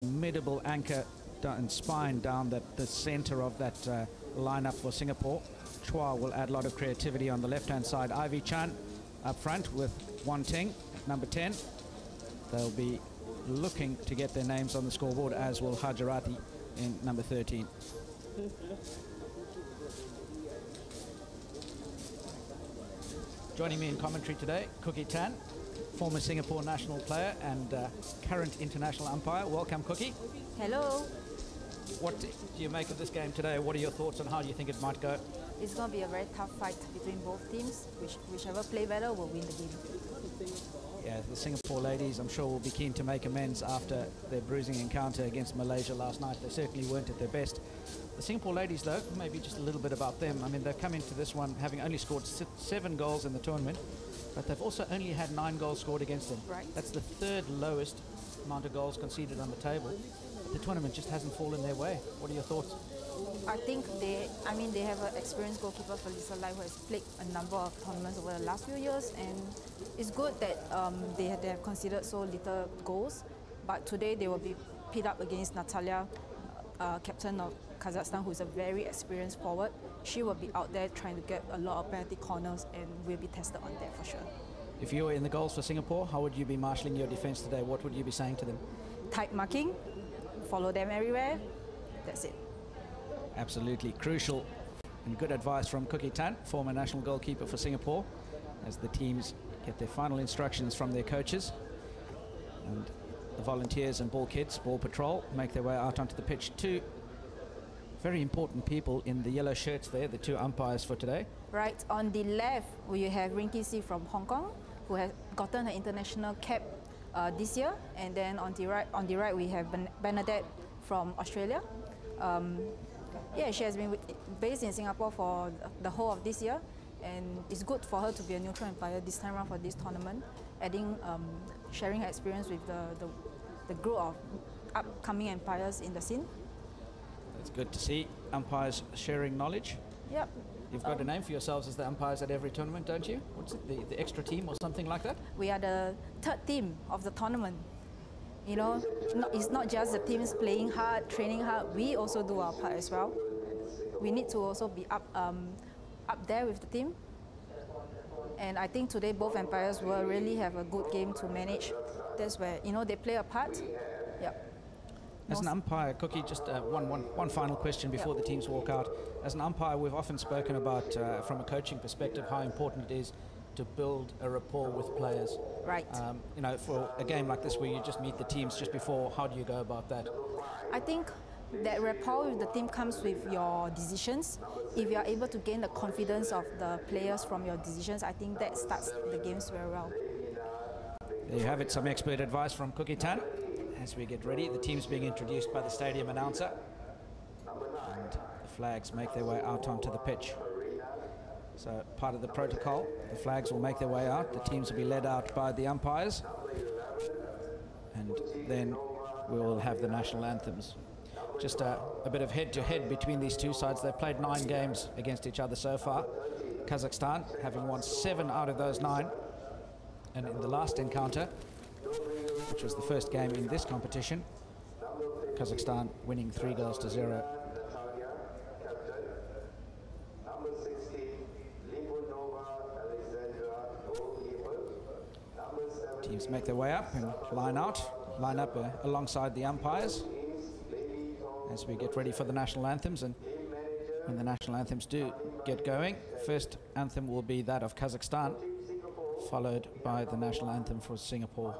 formidable anchor and spine down the center of that lineup for Singapore. Chua will add a lot of creativity on the left-hand side. Ivy Chan up front with Wan Ting at number 10. They'll be looking to get their names on the scoreboard, as will Hajarati in number 13. Joining me in commentary today, Cookie Tan, former Singapore national player and current international umpire. Welcome, Cookie. Hello. What do you make of this game today? What are your thoughts on how you think it might go? It's going to be a very tough fight between both teams. Whichever play better will win the game. Yeah, the Singapore ladies, I'm sure, will be keen to make amends after their bruising encounter against Malaysia last night. They certainly weren't at their best. The Singapore ladies, though, maybe just a little bit about them. I mean, they've come into this one having only scored 7 goals in the tournament, but they've also only had 9 goals scored against them. Right. That's the 3rd lowest amount of goals conceded on the table. But the tournament just hasn't fallen their way. What are your thoughts? I think they have an experienced goalkeeper, Felisa Lai, who has played a number of tournaments over the last few years, and it's good that they have conceded so little goals. But today they will be pit up against Natalia, captain of Kazakhstan, who is a very experienced forward. She will be out there trying to get a lot of penalty corners and will be tested on that for sure. If you were in the goals for Singapore, how would you be marshalling your defense today? What would you be saying to them? Tight marking, follow them everywhere. That's it. Absolutely crucial and good advice from Cookie Tan, former national goalkeeper for Singapore, as the teams get their final instructions from their coaches. And the volunteers and ball kids, ball patrol, make their way out onto the pitch. 2 very important people in the yellow shirts there, the 2 umpires for today. Right, on the left, we have Rinky Si from Hong Kong, who has gotten her international cap this year. And then on the right, we have Bernadette from Australia. Yeah, she has been based in Singapore for the whole of this year, and it's good for her to be a neutral umpire this time around for this tournament, sharing her experience with the group of upcoming umpires in the scene. It's good to see umpires sharing knowledge. Yep. You've got a name for yourselves as the umpires at every tournament, don't you? What's it, the extra team or something like that? We are the 3rd team of the tournament. You know, it's not just the teams playing hard, training hard. We also do our part as well. We need to also be up there with the team. And I think today both umpires will really have a good game to manage. That's where, you know, they play a part. Yep. As an umpire, Cookie, just one final question before the teams walk out. As an umpire, we've often spoken about, from a coaching perspective, how important it is to build a rapport with players. Right. You know, for a game like this where you just meet the teams just before, how do you go about that? I think that rapport with the team comes with your decisions. If you are able to gain the confidence of the players from your decisions, I think that starts the games very well. There you have it, some expert advice from Cookie Tan. As we get ready, the team's being introduced by the stadium announcer, and the flags make their way out onto the pitch. So part of the protocol, the flags will make their way out, the teams will be led out by the umpires, and then we will have the national anthems. Just a bit of head-to-head between these 2 sides. They've played 9 games against each other so far. Kazakhstan having won 7 out of those 9, and in the last encounter, which was the first game in this competition, Kazakhstan winning 3 goals to 0. Teams make their way up and line up alongside the umpires as we get ready for the national anthems. And when the national anthems do get going, first anthem will be that of Kazakhstan, followed by the national anthem for Singapore.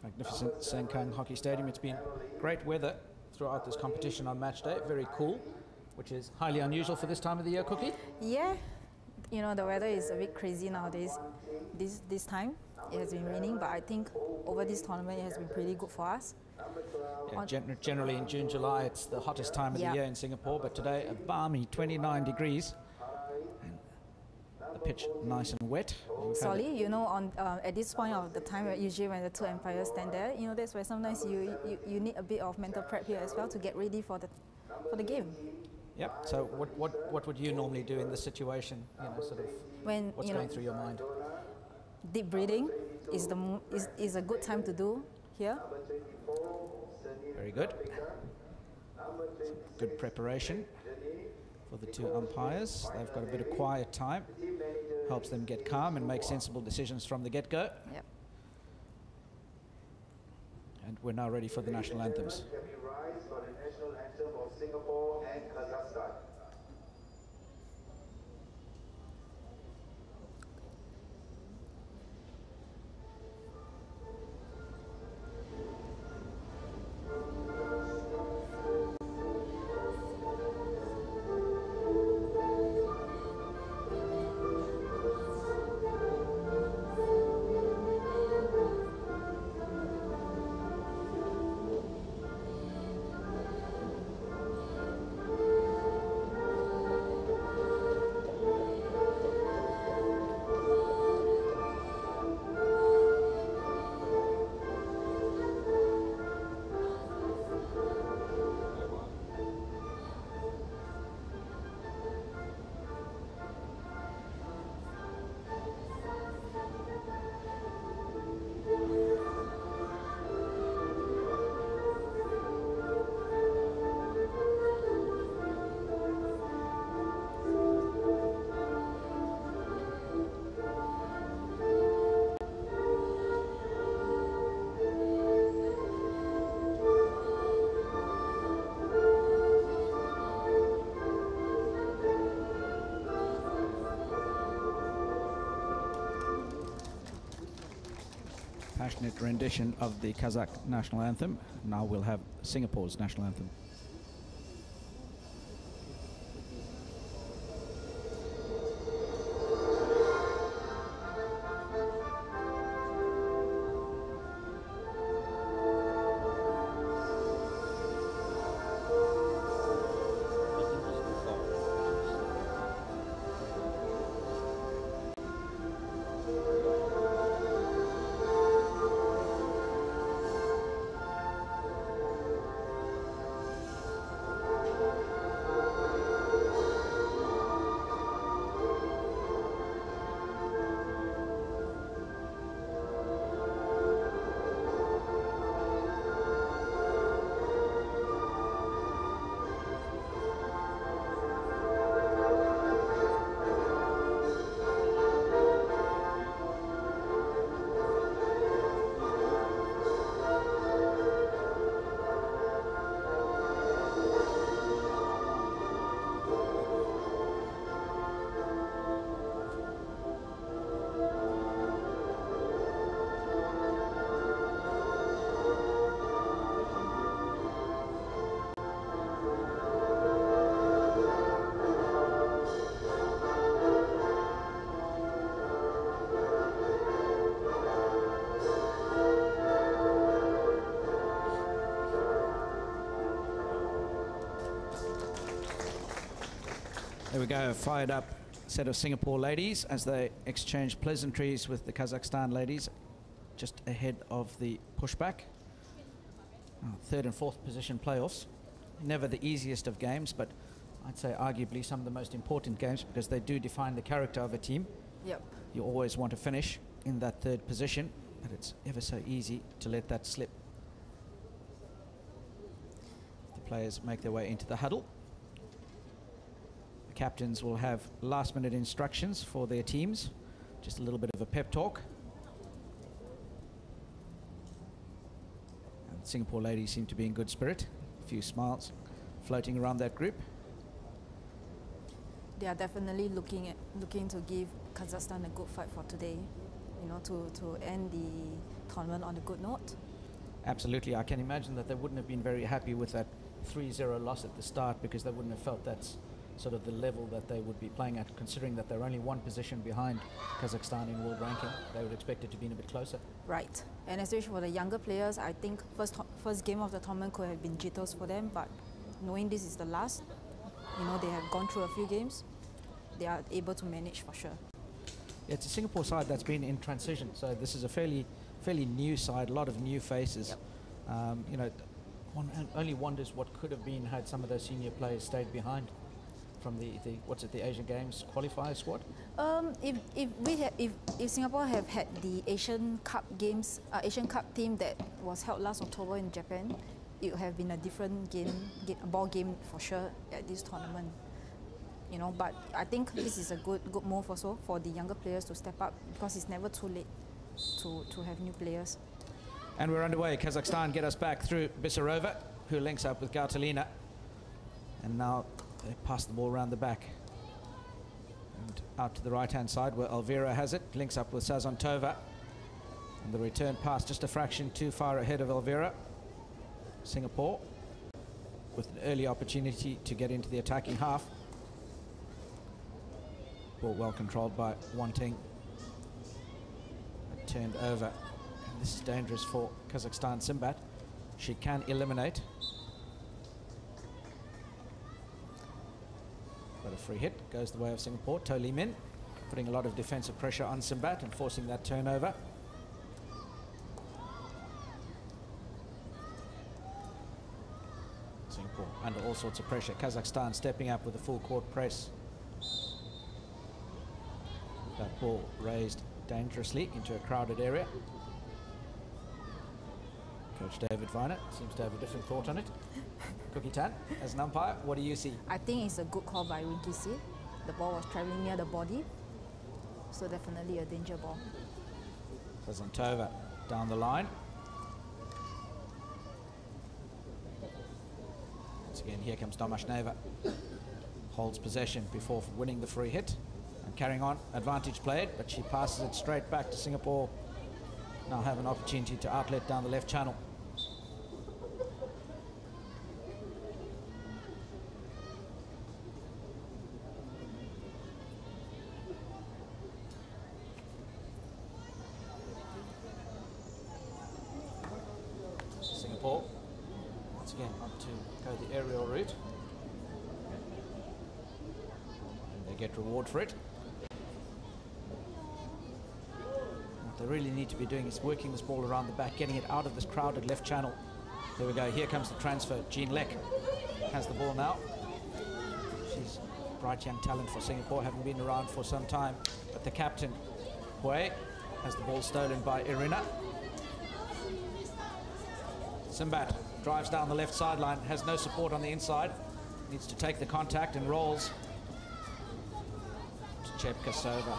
Magnificent Sengkang Hockey Stadium. It's been great weather throughout this competition on match day. Very cool, which is highly unusual for this time of the year, Cookie. Yeah, you know, the weather is a bit crazy nowadays. This time it has been raining, but I think over this tournament it has been pretty good for us. Yeah, generally in June, July, it's the hottest time of the year in Singapore, but today a balmy 29 degrees. And the pitch nice and wet. Solly, you know, at this point of the time, usually when the 2 umpires stand there, you know, that's where sometimes you need a bit of mental prep here as well to get ready for the game. Yep. So what would you normally do in this situation? You know, sort of When what's going through your mind? Deep breathing is a good time to do here. Very good. Good preparation for the two umpires. They've got a bit of quiet time. Helps them get calm and make sensible decisions from the get-go. Yep. And we're now ready for the national anthems. Can we rise for the national anthem of Singapore and Kazakhstan? Passionate rendition of the Kazakh national anthem. Now we'll have Singapore's national anthem. There we go, a fired up set of Singapore ladies as they exchange pleasantries with the Kazakhstan ladies just ahead of the pushback. Third and fourth position playoffs. Never the easiest of games, but I'd say arguably some of the most important games because they do define the character of a team. Yep. You always want to finish in that third position, but it's ever so easy to let that slip. The players make their way into the huddle. The captains will have last-minute instructions for their teams. Just a little bit of a pep talk. And the Singapore ladies seem to be in good spirit. A few smiles floating around that group. They are definitely looking to give Kazakhstan a good fight for today, you know, to end the tournament on a good note. Absolutely. I can imagine that they wouldn't have been very happy with that 3-0 loss at the start because they wouldn't have felt that's sort of the level that they would be playing at, considering that they're only one position behind Kazakhstan in world ranking. They would expect it to be a bit closer. Right, and especially for the younger players, I think first game of the tournament could have been jitters for them, but knowing this is the last, you know, they have gone through a few games, they are able to manage for sure. Yeah, it's a Singapore side that's been in transition, so this is a fairly new side, a lot of new faces. Yep. You know, one only wonders what could have been had some of those senior players stayed behind. from the what's it, the Asian Games qualifier squad? If Singapore have had the Asian Cup games, Asian Cup team that was held last October in Japan, it would have been a different ball game for sure at this tournament. You know, but I think this is a good move also for the younger players to step up, because it's never too late to have new players. And we're underway. Kazakhstan get us back through Bisarova, who links up with Gautalina. And now they pass the ball around the back. And out to the right-hand side where Elvira has it, links up with Sazontova. And the return pass just a fraction too far ahead of Elvira. Singapore with an early opportunity to get into the attacking half. Ball well controlled by Wanting. Turned over. And this is dangerous for Kazakhstan. Simbat. She can eliminate. But a free hit goes the way of Singapore. To Lee Min putting a lot of defensive pressure on Simbat and forcing that turnover. Singapore under all sorts of pressure. Kazakhstan stepping up with a full court press. That ball raised dangerously into a crowded area. Coach David Viner seems to have a different thought on it. Cookie Tan, as an umpire, what do you see? I think it's a good call by Rinkisi. The ball was traveling near the body, so definitely a danger ball. Sazontova down the line. Once again, here comes Domashneva. Holds possession before winning the free hit. And carrying on, advantage played, but she passes it straight back to Singapore. Now have an opportunity to outlet down the left channel. Singapore, once again, want to go the aerial route. And they get reward for it. What they really need to be doing is working this ball around the back, getting it out of this crowded left channel. There we go, here comes the transfer. Jean Lek has the ball now. She's a bright young talent for Singapore, having been around for some time. But the captain, Hui, has the ball stolen by Irina. Simbat drives down the left sideline, has no support on the inside. Needs to take the contact and rolls to Chepkasova.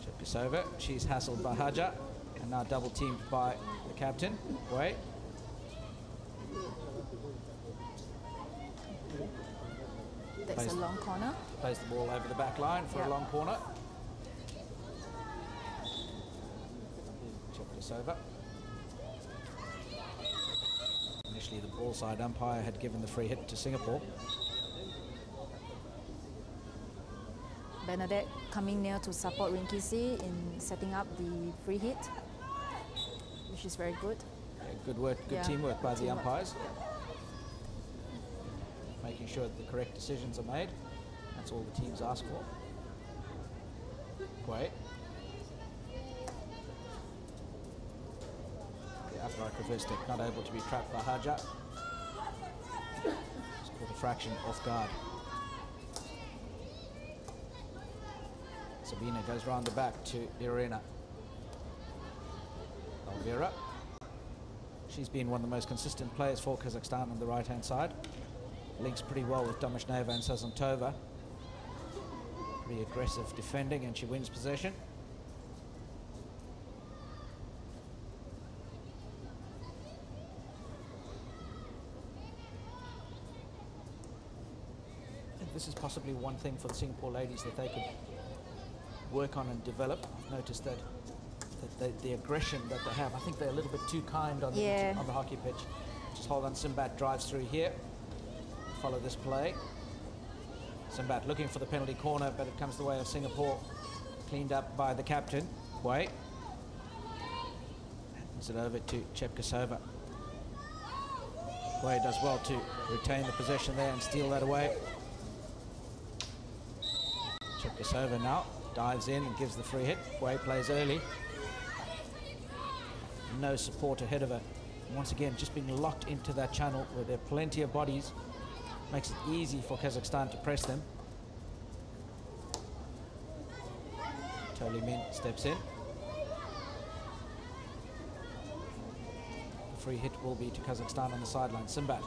Chepkasova, she's hassled by Haja and now double teamed by the captain, Hui. That's a long corner. Plays the ball over the back line for a long corner. Chepkasova. Initially, the ball side umpire had given the free hit to Singapore. Bernadette coming near to support Rinkisi in setting up the free hit, which is very good. Yeah, good work, good teamwork by the umpires. Making sure that the correct decisions are made. That's all the teams ask for. Great. The upright reverse stick not able to be trapped by Haja. Just caught a fraction off guard. Sabina goes round the back to Irina. Elvira. She's been one of the most consistent players for Kazakhstan on the right-hand side. Links pretty well with Domashneva and Sazontova. Pretty aggressive defending, and she wins possession. I think this is possibly one thing for the Singapore ladies that they could work on and develop. I've noticed that the aggression that they have, I think they're a little bit too kind on the hockey pitch. Just hold on, Simbat drives through here. Follow this play. Simbat looking for the penalty corner, but it comes the way of Singapore. Cleaned up by the captain, Hui. Hands it over to Chepkasova. Hui does well to retain the possession there and steal that away. Chepkasova now dives in and gives the free hit. Hui plays early. No support ahead of her. And once again, just being locked into that channel where there are plenty of bodies. makes it easy for Kazakhstan to press them. Tolimin steps in. The free hit will be to Kazakhstan on the sideline. Simbat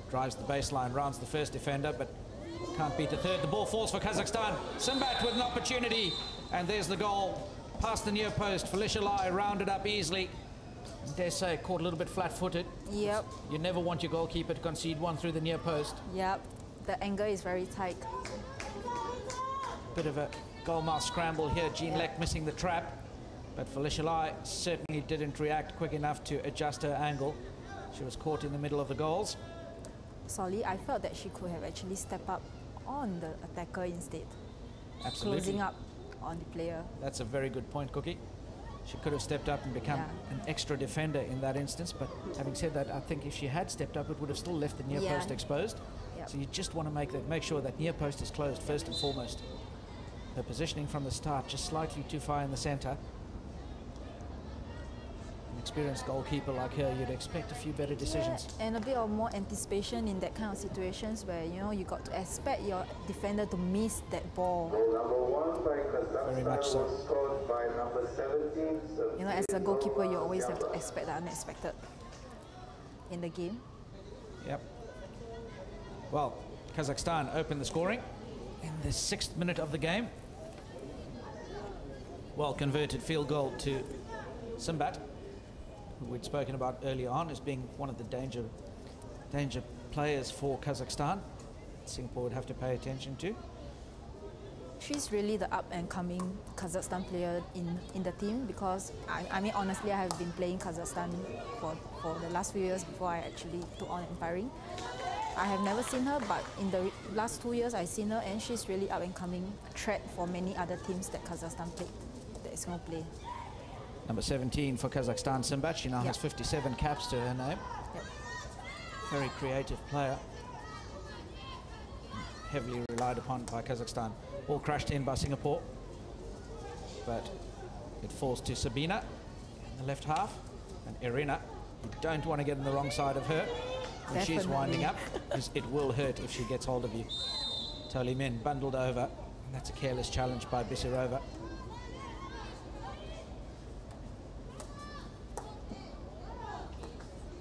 drives the baseline, rounds the first defender, but can't beat the third. The ball falls for Kazakhstan. Simbat with an opportunity, and there's the goal. Past the near post, Felicia Lai rounded up easily. And dare say, caught a little bit flat-footed. Yep. You never want your goalkeeper to concede one through the near post. Yep. The angle is very tight. Bit of a goalmouth scramble here. Jean Lek missing the trap, but Felicia Lai certainly didn't react quick enough to adjust her angle. She was caught in the middle of the goals. Solly, I felt that she could have actually stepped up on the attacker instead. Absolutely. Closing up on the player. That's a very good point, Cookie. She could have stepped up and become an extra defender in that instance, but having said that, I think if she had stepped up, it would have still left the near post exposed. Yep. So you just want to make sure that near post is closed first and foremost. Her positioning from the start just slightly too far in the centre. An experienced goalkeeper like her, you'd expect a few better decisions. Yeah, and a bit of more anticipation in that kind of situations where, you know, you got to expect your defender to miss that ball. Very much so. You know, as a goalkeeper, you always have to expect the unexpected in the game. Yep. Well, Kazakhstan opened the scoring in the 6th minute of the game. Well converted field goal to Simbat, who we'd spoken about earlier on as being one of the danger players for Kazakhstan. Singapore would have to pay attention to. She's really the up-and-coming Kazakhstan player in the team because, I mean, honestly, I have been playing Kazakhstan for the last few years before I actually took on umpiring. I have never seen her, but in the last 2 years, I've seen her, and she's really up-and-coming threat for many other teams that Kazakhstan played, that is going to play. Number 17 for Kazakhstan, Simbat. She now has 57 caps to her name. Yep. Very creative player. Heavily relied upon by Kazakhstan. Ball crashed in by Singapore, but it falls to Sabina in the left half, and Irina. You don't want to get on the wrong side of her when she's winding up, because it will hurt if she gets hold of you. Tolimin bundled over, and that's a careless challenge by Bisirova.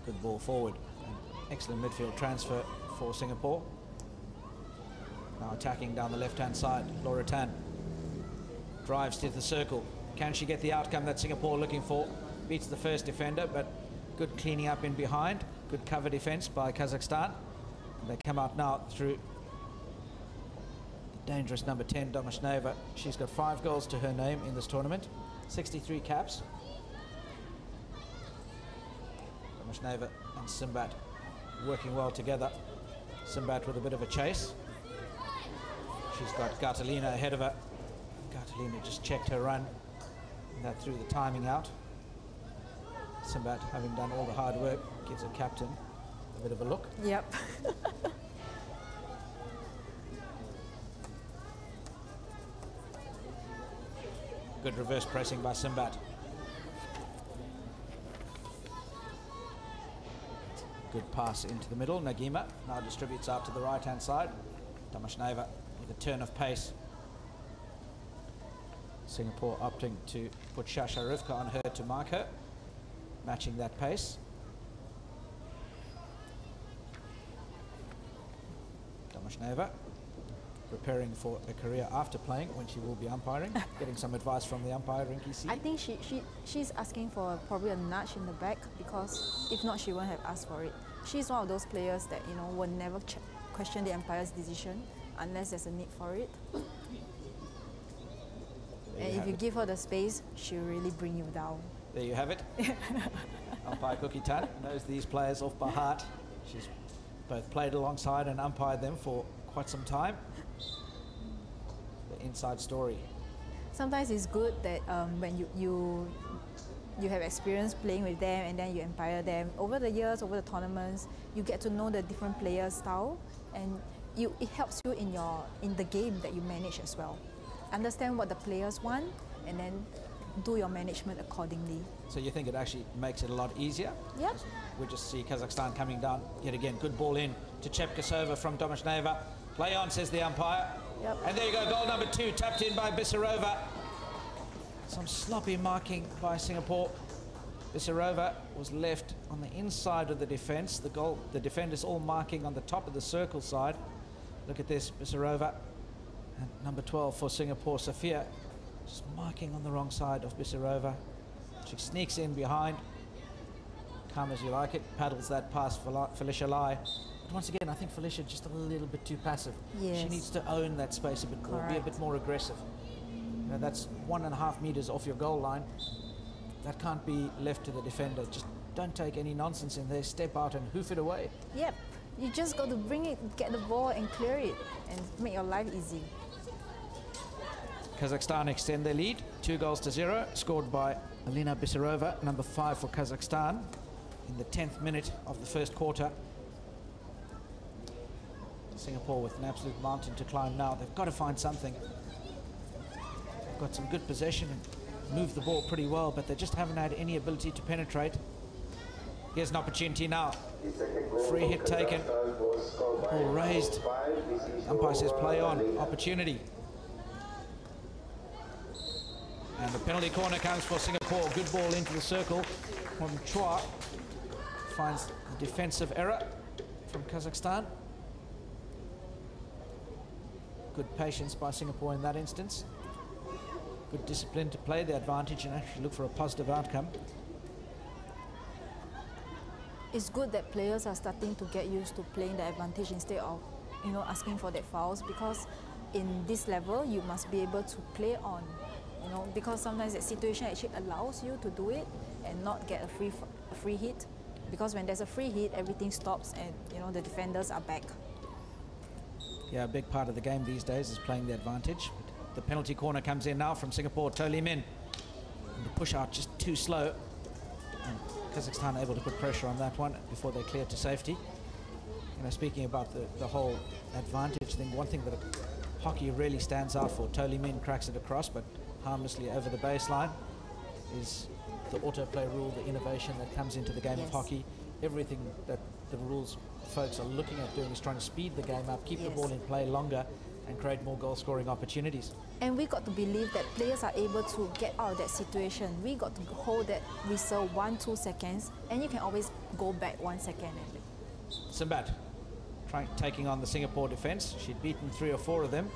Good ball forward. An excellent midfield transfer for Singapore. Now attacking down the left-hand side, Laura Tan drives to the circle. Can she get the outcome that Singapore looking for? Beats the first defender, but good cleaning up in behind. Good cover defense by Kazakhstan. And they come out now through the dangerous number 10, Domashneva. She's got 5 goals to her name in this tournament, 63 caps. Domashneva and Simbat working well together. Simbat with a bit of a chase. She's got Gatalina ahead of her. Gatalina just checked her run, and that threw the timing out. Simbat, having done all the hard work, gives her captain a bit of a look. Yep. Good reverse pressing by Simbat. Good pass into the middle. Nagima now distributes out to the right-hand side. Domashneva with a turn of pace. Singapore opting to put Shasha Rivka on her to mark her, matching that pace. Domashneva preparing for a career after playing, when she will be umpiring, getting some advice from the umpire, Rinky C. I think she's asking for probably a nudge in the back, because if not, she won't have asked for it. She's one of those players that, you know, will never question the umpire's decision unless there's a need for it. And if you give her the space, she'll really bring you down. There you have it. Umpire Cookie Tan knows these players off by heart. She's both played alongside and umpired them for quite some time. The inside story. Sometimes it's good that when you have experience playing with them and then you umpire them. Over the years, over the tournaments, you get to know the different player style, and it helps you in the game that you manage as well. Understand what the players want, and then do your management accordingly. So you think it actually makes it a lot easier? Yep. We just see Kazakhstan coming down yet again. Good ball in to Chepkasova from Domoshneva. Play on, says the umpire. Yep. And there you go, goal number 2, tapped in by Bissarova. Some sloppy marking by Singapore. Bissarova was left on the inside of the defence. The defenders all marking on the top of the circle side. Look at this, Bissarova. And number 12 for Singapore, Safia, just marking on the wrong side of Bissarova. She sneaks in behind. Calm as you like it, paddles that past Felicia Lai. But once again, I think Felicia just a little bit too passive. Yes. She needs to own that space a bit more, be a bit more aggressive. You know, that's 1.5 meters off your goal line. That can't be left to the defender. Just don't take any nonsense in there. Step out and hoof it away. Yep. You just got to bring it, get the ball and clear it and make your life easy. Kazakhstan extend their lead, 2-0, scored by Alina Bissarova, number 5 for Kazakhstan, in the 10th minute of the first quarter. Singapore with an absolute mountain to climb now. They've got to find something. They've got some good possession and moved the ball pretty well, but they just haven't had any ability to penetrate. Here's an opportunity now. Free hit taken. Ball raised. Umpire says play on. Opportunity. And the penalty corner comes for Singapore. Good ball into the circle from Chua. Finds the defensive error from Kazakhstan. Good patience by Singapore in that instance. Good discipline to play the advantage and actually look for a positive outcome. It's good that players are starting to get used to playing the advantage instead of, asking for that fouls, because in this level you must be able to play on, because sometimes that situation actually allows you to do it and not get a free hit, because when there's a free hit everything stops and the defenders are back. Yeah, a big part of the game these days is playing the advantage. But the penalty corner comes in now from Singapore. To Lee Min. And the push out just too slow. And Kazakhstan able to put pressure on that one before they clear to safety. Speaking about the whole advantage thing, one thing that hockey really stands out for, To Lee Min cracks it across, but harmlessly over the baseline, is the autoplay rule, the innovation that comes into the game of hockey. Everything that the rules folks are looking at doing is trying to speed the game up, keep the ball in play longer, and create more goal-scoring opportunities. And we got to believe that players are able to get out of that situation. We got to hold that whistle 1-2 seconds, and you can always go back 1 second. Simbat taking on the Singapore defence. She'd beaten 3 or 4 of them.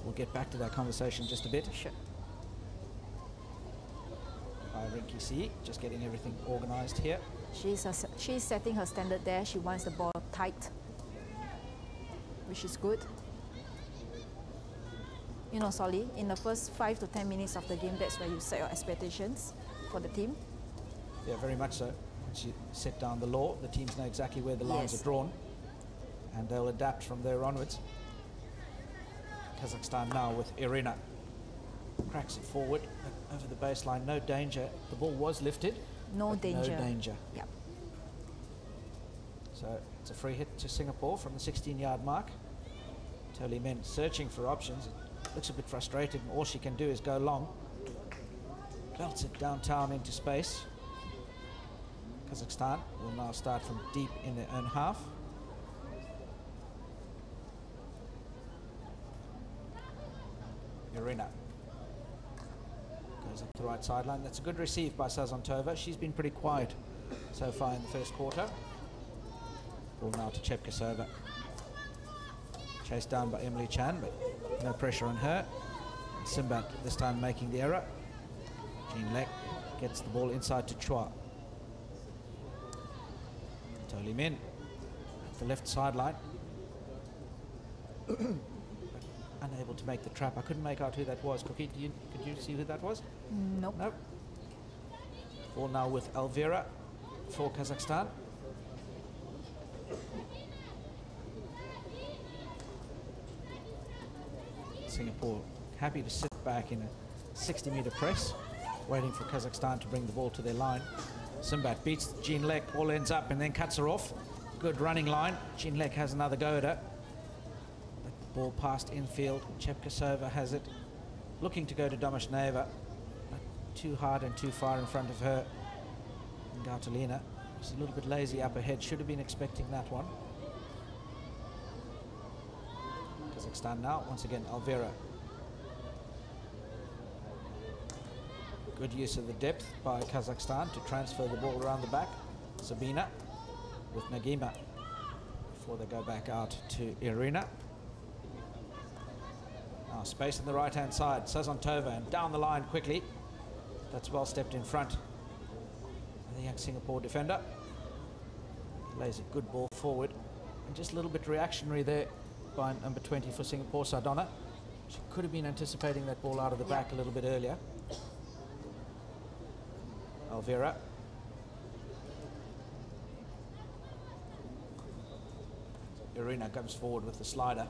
We'll get back to that conversation just a bit. Sure. Rinky C, just getting everything organised here. She's setting her standard there. She wants the ball tight, which is good. Solly, in the first 5 to 10 minutes of the game, that's where you set your expectations for the team. Yeah, very much so. Once you set down the law, the teams know exactly where the lines are drawn, and they'll adapt from there onwards. Kazakhstan now with Irina. Cracks it forward, over the baseline, no danger. The ball was lifted. No danger. No danger. Yep. So it's a free hit to Singapore from the 16-yard mark. To Lee Min searching for options. Looks a bit frustrated, and all she can do is go long. Belts it downtown into space. Kazakhstan will now start from deep in their own half. Irina goes up the right sideline. That's a good receive by Sazantova. She's been pretty quiet so far in the first quarter. Ball now to Chepkasova. Chased down by Emily Chan, but no pressure on her. Simbat this time making the error. Jean Lek gets the ball inside to Chua. To Lee Min at the left sideline. Unable to make the trap. I couldn't make out who that was. Cookie, could you see who that was? Nope. Nope. Ball now with Elvira for Kazakhstan. Singapore happy to sit back in a 60-meter press, waiting for Kazakhstan to bring the ball to their line. Simbat beats Jean Lek, ball ends up and then cuts her off. Good running line. Jean Lek has another go at her. Ball passed infield. Chepkasova has it. Looking to go to Domoshneva. But too hard and too far in front of her. And Gautalina was a little bit lazy up ahead, should have been expecting that one. Kazakhstan now, once again, Alvira. Good use of the depth by Kazakhstan to transfer the ball around the back. Sabina with Nagima before they go back out to Irina. Now space on the right-hand side, Sazantova, and down the line quickly. That's well stepped in front. The young Singapore defender lays a good ball forward. And just a little bit reactionary there by number 20 for Singapore, Sardonna. She could have been anticipating that ball out of the back a little bit earlier. Alvira. Irina comes forward with the slider.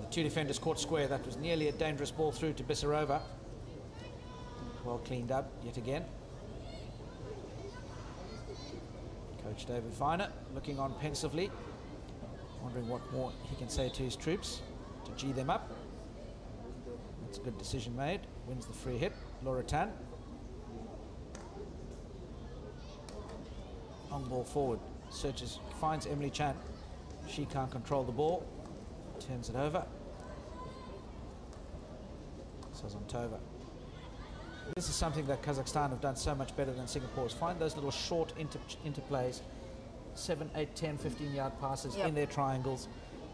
The two defenders caught square. That was nearly a dangerous ball through to Bissarova. Well cleaned up yet again. Coach David Viner looking on pensively, wondering what more he can say to his troops to G them up. That's a good decision made. Wins the free hit. Laura Tan. Long ball forward. Searches, finds Emily Chan. She can't control the ball. Turns it over. Sazantova. This is something that Kazakhstan have done so much better than Singapore's. Find those little short interplays. 7, 8, 10, 15-yard passes in their triangles.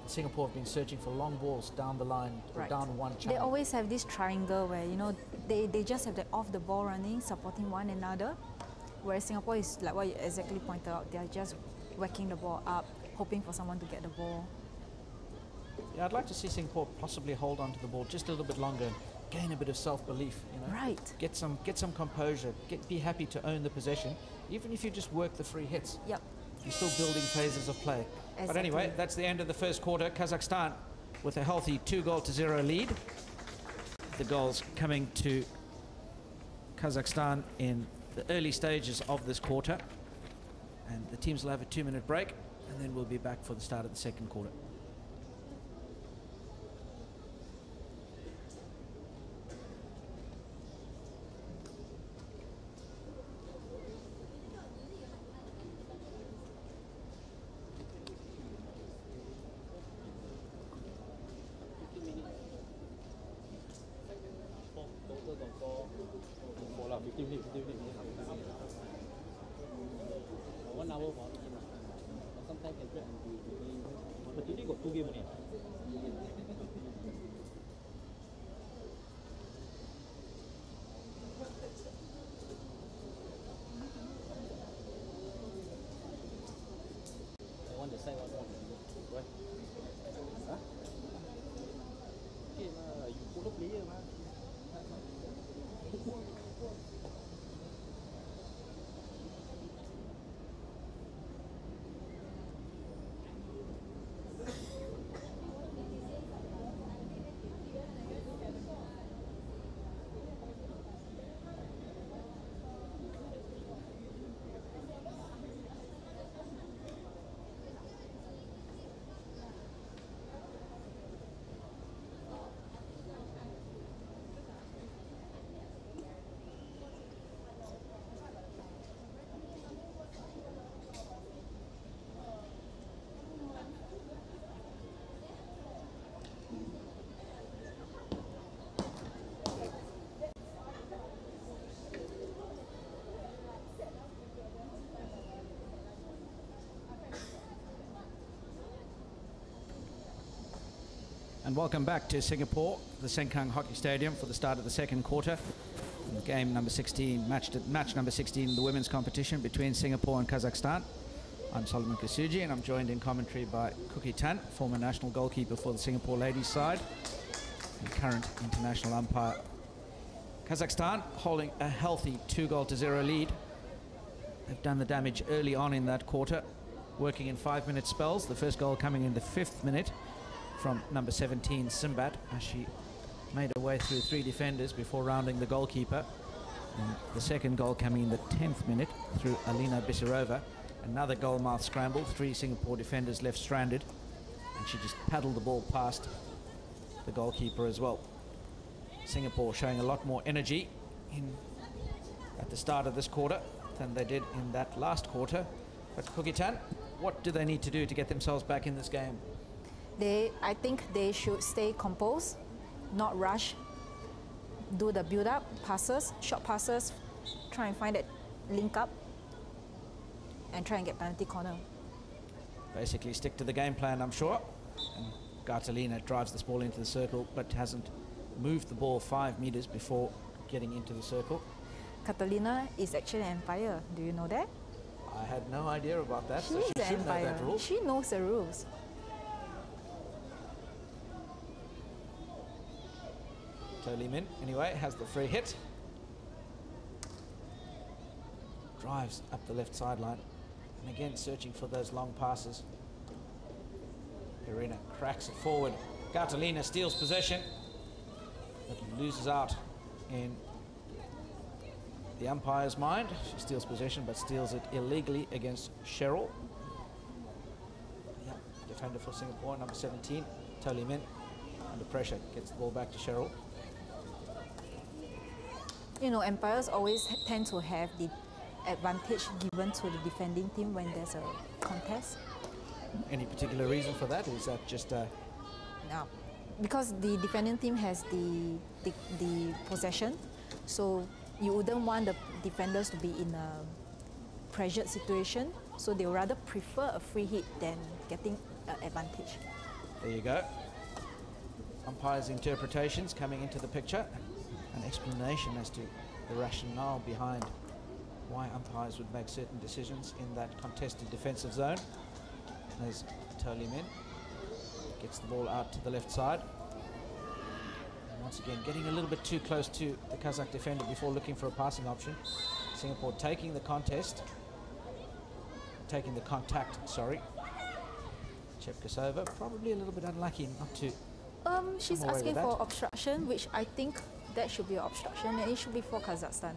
Singapore have been searching for long balls down the line, or down one channel. They always have this triangle where, you know, they just have the off-the-ball running, supporting one another. Whereas Singapore is, like what you exactly pointed out, they're just whacking the ball up, hoping for someone to get the ball. Yeah, I'd like to see Singapore possibly hold on to the ball just a little bit longer, gain a bit of self-belief, you know. Right. Get some composure, be happy to own the possession, even if you just work the free hits. Yep. You're still building phases of play. Exactly. But anyway, that's the end of the first quarter. Kazakhstan with a healthy 2-0 lead. The goals coming to Kazakhstan in the early stages of this quarter. And the teams will have a 2-minute break, and then we'll be back for the start of the second quarter. And welcome back to Singapore, the Sengkang Hockey Stadium for the start of the second quarter. And game number 16, match number 16 in the women's competition between Singapore and Kazakhstan. I'm Solomon Kasuji, and I'm joined in commentary by Cookie Tan, former national goalkeeper for the Singapore ladies side and current international umpire. Kazakhstan holding a healthy 2-0 lead. They've done the damage early on in that quarter, working in 5-minute spells. The first goal coming in the 5th minute from number 17, Simbat, as she made her way through 3 defenders before rounding the goalkeeper. And the second goal coming in the 10th minute through Alina Bissarova. Another goal-mouth scramble, 3 Singapore defenders left stranded, and she just paddled the ball past the goalkeeper as well. Singapore showing a lot more energy in at the start of this quarter than they did in that last quarter. But Cookie Tan, what do they need to do to get themselves back in this game? I think they should stay composed, not rush, do the build-up passes, short passes, try and find that link up, and try and get penalty corner. Basically stick to the game plan, I'm sure. And Gartalina drives this ball into the circle, but hasn't moved the ball 5 meters before getting into the circle. Catalina is actually an umpire. Do you know that? I had no idea about that, so She's she an should know umpire. that rule. She knows the rules. Totally Min, anyway, has the free hit. Drives up the left sideline. And again, searching for those long passes. Irina cracks it forward. Gartalina steals possession, but loses out in the umpire's mind. She steals possession, but steals it illegally against Cheryl. Yeah, defender for Singapore, number 17, Totally Min. Under pressure, gets the ball back to Cheryl. You know, umpires always tend to have the advantage given to the defending team when there's a contest. Any particular reason for that? Is that just No, because the defending team has the possession, so you wouldn't want the defenders to be in a pressured situation, so they would rather prefer a free hit than getting an advantage. There you go. Umpires' interpretations coming into the picture. An explanation as to the rationale behind why umpires would make certain decisions in that contested defensive zone. As Totally Min gets the ball out to the left side. And once again, getting a little bit too close to the Kazakh defender before looking for a passing option. Singapore taking the contact, sorry. Chepkasova, probably a little bit unlucky not to. She's come away asking with for that. obstruction, which I think that should be an obstruction, and it should be for Kazakhstan.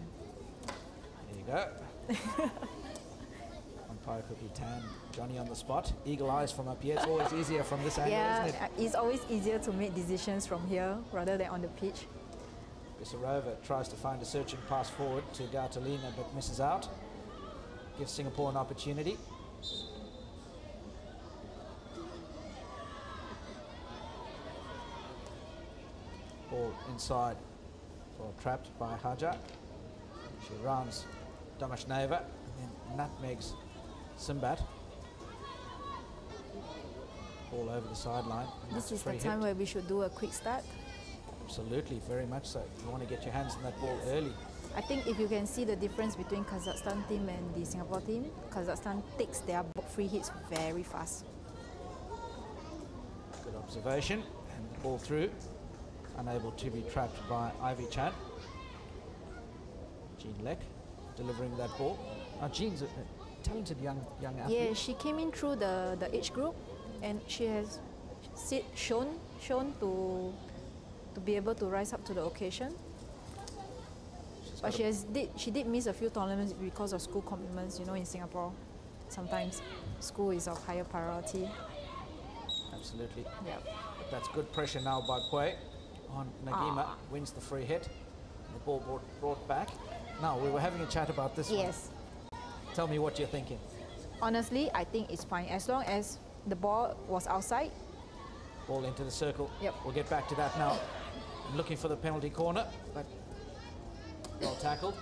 There you go. Umpire Cookie Tan, Johnny on the spot. Eagle eyes from up here. It's always easier from this angle, Yeah, isn't it? it's always easier to make decisions from here rather than on the pitch. Bisarova tries to find a searching pass forward to Gartalina, but misses out. Gives Singapore an opportunity. Ball inside, ball trapped by Haja. She rounds Domashneva and then nutmegs Simbat. Ball over the sideline. This is the time where we should do a quick start. Absolutely, very much so. You want to get your hands on that ball early. I think if you can see the difference between Kazakhstan team and the Singapore team, Kazakhstan takes their free hits very fast. Good observation, and the ball through. Unable to be trapped by Ivy Chan. Jean Lek delivering that ball. Now Jean's a talented young athlete. Yeah, she came in through the age group, and she has shown to be able to rise up to the occasion. But she did miss a few tournaments because of school commitments. You know, in Singapore, sometimes school is of higher priority. Absolutely. Yeah. But that's good pressure now by Pue on Nagima. Wins the free hit. The ball brought back. Now, we were having a chat about this one. Yes. Tell me what you're thinking. Honestly, I think it's fine as long as the ball was outside. Ball into the circle. Yep. We'll get back to that now. Looking for the penalty corner, but well tackled.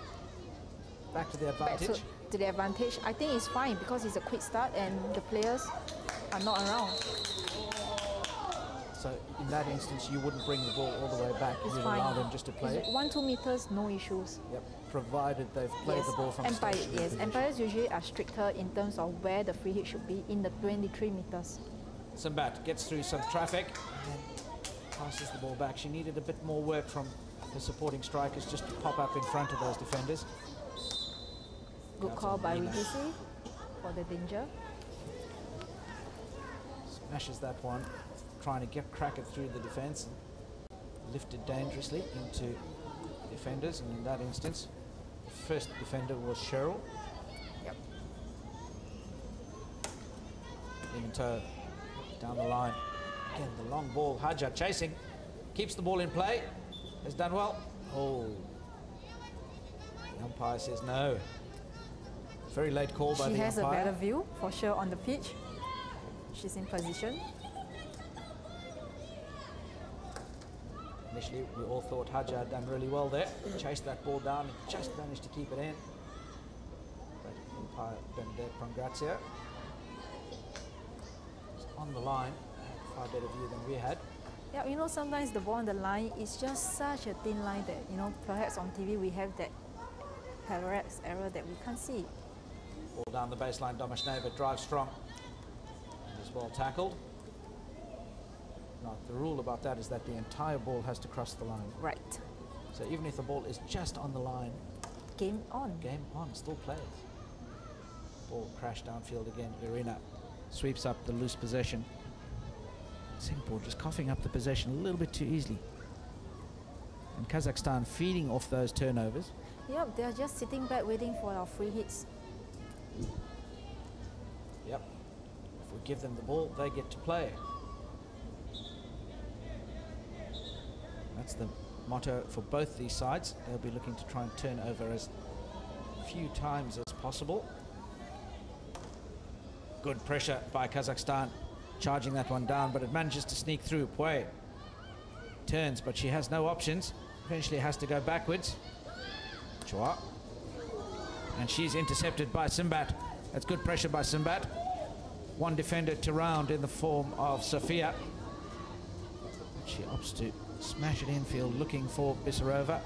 Back to the advantage. Back to the advantage. I think it's fine because it's a quick start and the players are not around. So in that instance, you wouldn't bring the ball all the way back. It's You'd fine. allow them just to play it. 1-2 meters, no issues. Yep. Provided they've played the ball from stationary position. Umpires usually are stricter in terms of where the free hit should be in the 23 meters. Simbat gets through some traffic and passes the ball back. She needed a bit more work from the supporting strikers just to pop up in front of those defenders. Good call by Rikisi for the danger. Smashes that one, trying to crack it through the defense. Lifted dangerously into defenders, and in that instance, the first defender was Cheryl. Yep. Even toe down the line. Again, the long ball. Haja chasing, keeps the ball in play. Has done well. Oh, The umpire says no. Very late call by the umpire. She has a better view, for sure, on the pitch. She's in position. Initially, we all thought Haja had done really well there. Chased that ball down and just managed to keep it in. But umpire Bernadette Pongrazia is on the line. Had far better view than we had. Yeah, you know, sometimes the ball on the line is just such a thin line that, you know, perhaps on TV we have that parallax error that we can't see. Ball down the baseline, Domashneva drives strong. And is well tackled. Now, the rule about that is that the entire ball has to cross the line. Right. So even if the ball is just on the line, game on. Game on, still plays. Ball crashed downfield again. Irina sweeps up the loose possession. Singapore just coughing up the possession a little bit too easily. And Kazakhstan feeding off those turnovers. Yep, they're just sitting back waiting for our free hits. Yep. If we give them the ball, they get to play. That's the motto for both these sides. They'll be looking to try and turn over as few times as possible. Good pressure by Kazakhstan, charging that one down, but it manages to sneak through. Pue turns, but she has no options. Eventually has to go backwards. Chua. And she's intercepted by Simbat. That's good pressure by Simbat. One defender to round in the form of Sofia. She opts to smash it infield, looking for Bisarova.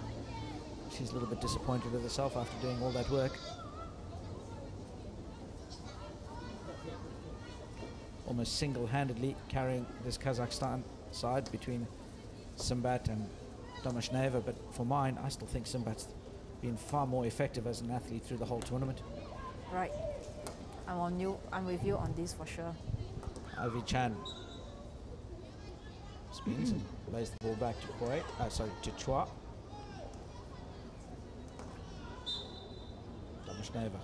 She's a little bit disappointed with herself after doing all that work. Almost single-handedly carrying this Kazakhstan side between Simbat and Domashneva, but for mine, I still think Simbat's been far more effective as an athlete through the whole tournament. Right. I'm with you on this for sure. Ivy Chan spins and lays the ball back to to Chua. Domashneva.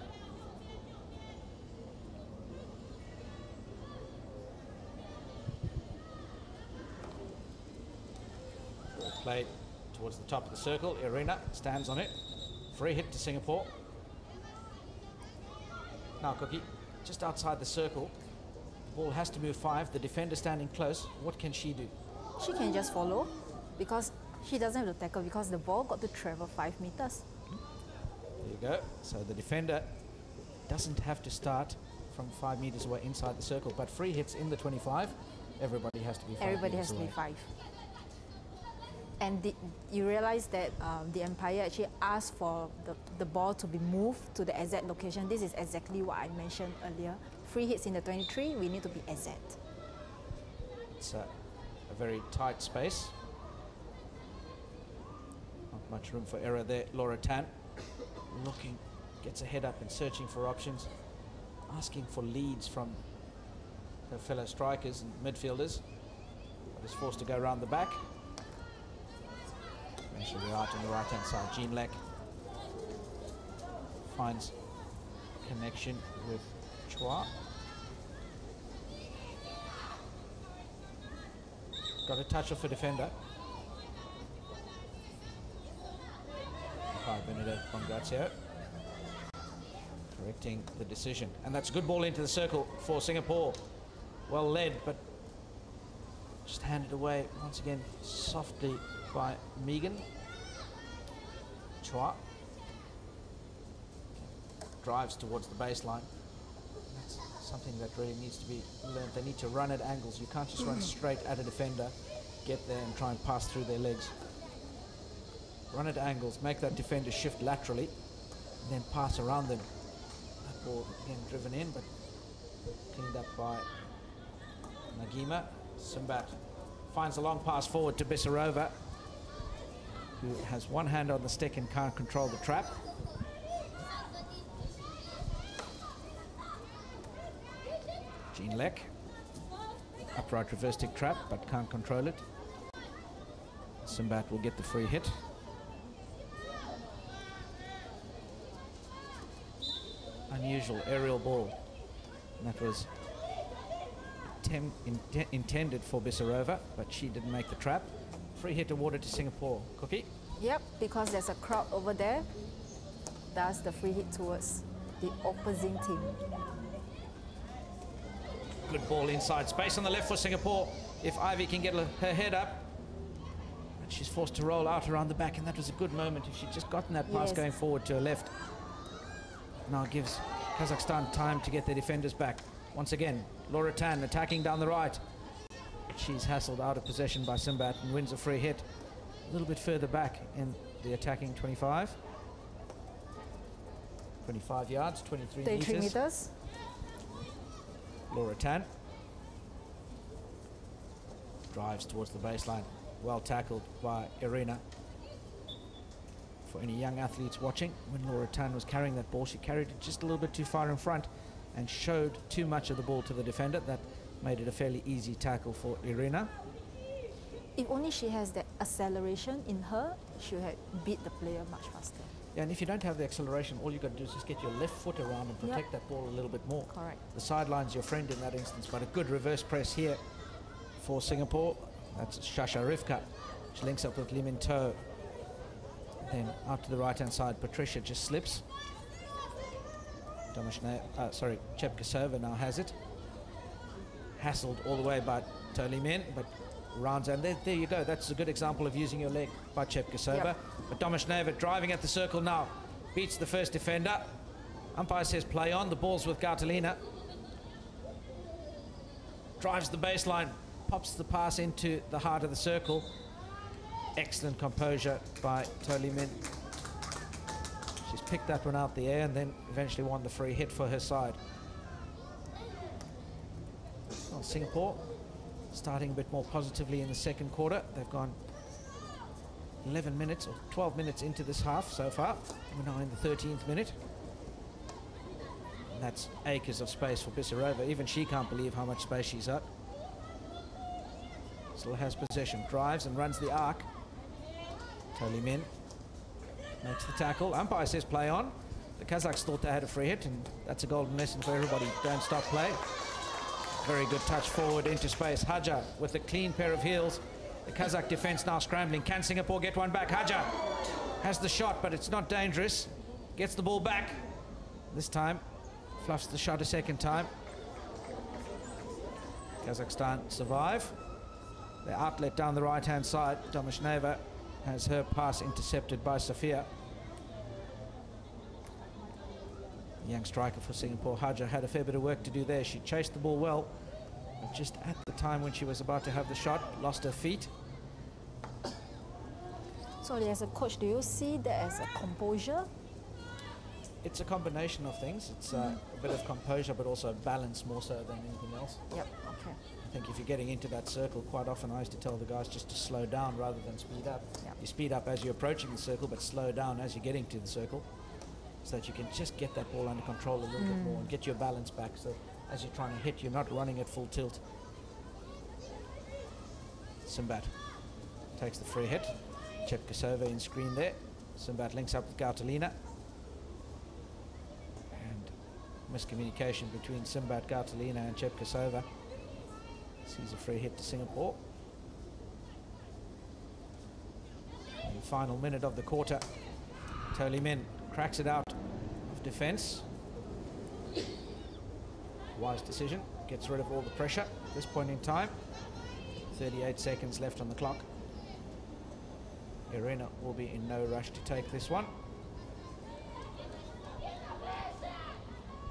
Played towards the top of the circle. Irina stands on it. Free hit to Singapore. Now Cookie, just outside the circle. Ball has to move 5. The defender standing close. What can she do? She can just follow because she doesn't have to tackle because the ball got to travel 5 meters. There you go. So the defender doesn't have to start from 5 meters away inside the circle, but free hits in the 25. Everybody has to be 5 Everybody has meters to be away. 5. And you realize that the umpire actually asked for the ball to be moved to the exact location. This is exactly what I mentioned earlier. Free hits in the 23, we need to be exact. It's a very tight space. Not much room for error there. Laura Tan looking, gets a head up and searching for options, asking for leads from her fellow strikers and midfielders, but is forced to go around the back. Eventually out on the right-hand side. Jean Lek finds connection with Chua. Got a touch off a defender. Bernadette Pongrazia correcting the decision. And that's a good ball into the circle for Singapore. Well led, but just handed away once again softly by Megan. Chua drives towards the baseline. That's something that really needs to be learned. They need to run at angles. You can't just run straight at a defender, get there and try and pass through their legs. Run at angles, make that defender shift laterally, and then pass around them. That ball again driven in, but cleaned up by Nagima. Simbat finds a long pass forward to Bisarova, who has one hand on the stick and can't control the trap. Jean Lek, upright reverse stick trap, but can't control it. Simbat will get the free hit. Unusual aerial ball. And that was intended for Bisarova, but she didn't make the trap. Free hit awarded to Singapore. Cookie? Yep, because there's a crowd over there. does the free hit towards the opposing team. Good ball inside space on the left for Singapore. If Ivy can get her head up. But she's forced to roll out around the back, and that was a good moment if she'd just gotten that pass going forward to her left. Now gives Kazakhstan time to get their defenders back. Once again, Laura Tan attacking down the right. She's hassled out of possession by Simbat and wins a free hit. A little bit further back in the attacking 25. 25 yards, 23 meters. Laura Tan drives towards the baseline. Well tackled by Irina. For any young athletes watching, when Laura Tan was carrying that ball, she carried it just a little bit too far in front and showed too much of the ball to the defender. That made it a fairly easy tackle for Irina. If only she has that acceleration in her, she had beat the player much faster. Yeah, and if you don't have the acceleration, all you've got to do is just get your left foot around and protect that ball a little bit more. Correct. The sideline's your friend in that instance, but a good reverse press here for Singapore. That's Shasha Rivka. She links up with Lee Min To. Then out to the right-hand side, Patricia just slips. Chepkasova now has it. Hassled all the way by Toli Min, but rounds, and there you go. That's a good example of using your leg by Chepkasova. But Domeshneva driving at the circle now. Beats the first defender. Umpire says play on. The ball's with Gartalina. Drives the baseline. Pops the pass into the heart of the circle. Excellent composure by Toli Min. She's picked that one out the air and then eventually won the free hit for her side. Well, Singapore starting a bit more positively in the second quarter. They've gone 11 minutes or 12 minutes into this half so far. We're now in the 13th minute. And that's acres of space for Bissarova. Even she can't believe how much space she's at. Still has possession, drives and runs the arc. Toli Min makes the tackle. Umpire says play on. The Kazakhs thought they had a free hit, and that's a golden lesson for everybody. Don't stop play. Very good touch forward into space. Haja with a clean pair of heels. The Kazakh defense now scrambling. Can Singapore get one back? Haja has the shot, but it's not dangerous. Gets the ball back. This time, fluffs the shot a second time. Kazakhstan survive. The outlet down the right-hand side. Domeshneva has her pass intercepted by Sofia. Young striker for Singapore, Haja, had a fair bit of work to do there. She chased the ball well, but just at the time when she was about to have the shot, lost her feet. So as a coach, do you see that as a composure? It's a combination of things. It's a bit of composure, but also balance more so than anything else. Yep, okay. I think if you're getting into that circle, quite often I used to tell the guys just to slow down rather than speed up. Yep. You speed up as you're approaching the circle, but slow down as you're getting to the circle, so that you can just get that ball under control a little bit more and get your balance back, so as you're trying to hit, you're not running at full tilt. Simbat takes the free hit. Chepkasova in screen there. Simbat links up with Gartalina. And miscommunication between Simbat, Gartalina and Chepkasova. Sees a free hit to Singapore. In the final minute of the quarter, Toli Min cracks it out of defense. Wise decision, gets rid of all the pressure at this point in time. 38 seconds left on the clock. Irina will be in no rush to take this one.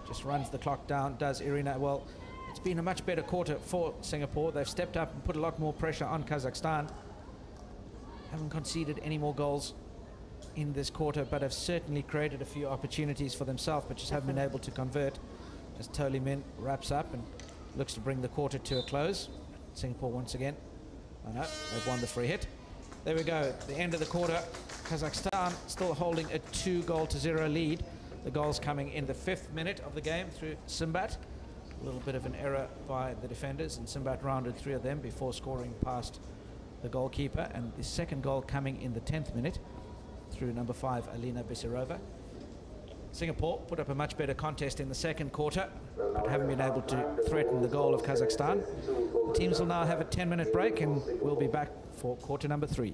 Just runs the clock down, does Irina. Well, it's been a much better quarter for Singapore. They've stepped up and put a lot more pressure on Kazakhstan. Haven't conceded any more goals in this quarter, but have certainly created a few opportunities for themselves, but just haven't been able to convert. As Toli Min wraps up and looks to bring the quarter to a close. Singapore once again. Oh no, they've won the free hit. There we go, the end of the quarter. Kazakhstan still holding a 2-0 lead. The goals coming in the 5th minute of the game through Simbat. A little bit of an error by the defenders, and Simbat rounded 3 of them before scoring past the goalkeeper. And the second goal coming in the 10th minute through number 5, Alina Bissarova. Singapore put up a much better contest in the second quarter, but haven't been able to threaten the goal of Kazakhstan. The teams will now have a 10-minute break, and we'll be back for quarter number 3.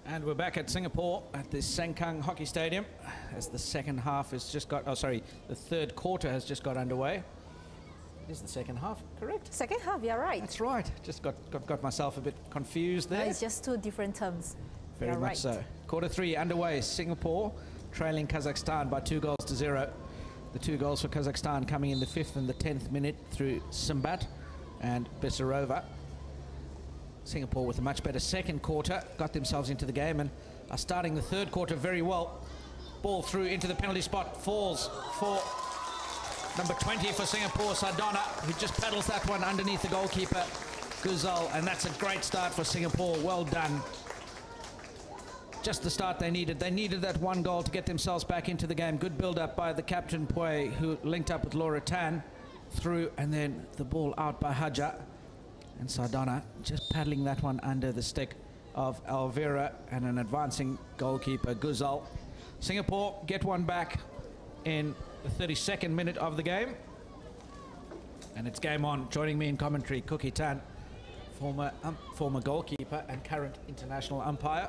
And we're back at Singapore at the Sengkang Hockey Stadium as the second half has just got, the third quarter has just got underway. It is the second half, correct? Second half, you're right. That's right. Just got myself a bit confused there. No, it's just two different terms. Very you're much right. so. Quarter three underway. Singapore trailing Kazakhstan by 2-0. The 2 goals for Kazakhstan coming in the 5th and the 10th minute through Simbat and Bisarova. Singapore with a much better second quarter, got themselves into the game and are starting the third quarter very well. Ball through into the penalty spot, falls for number 20 for Singapore, Sardonna, who just paddles that one underneath the goalkeeper, Guzal, and that's a great start for Singapore. Well done. Just the start they needed. They needed that 1 goal to get themselves back into the game. Good build-up by the captain, Pue, who linked up with Laura Tan through, and then the ball out by Haja. And Sardonna just paddling that one under the stick of Alvira and an advancing goalkeeper, Guzal. Singapore get one back in the 32nd minute of the game. And it's game on. Joining me in commentary, Cookie Tan, former goalkeeper and current international umpire.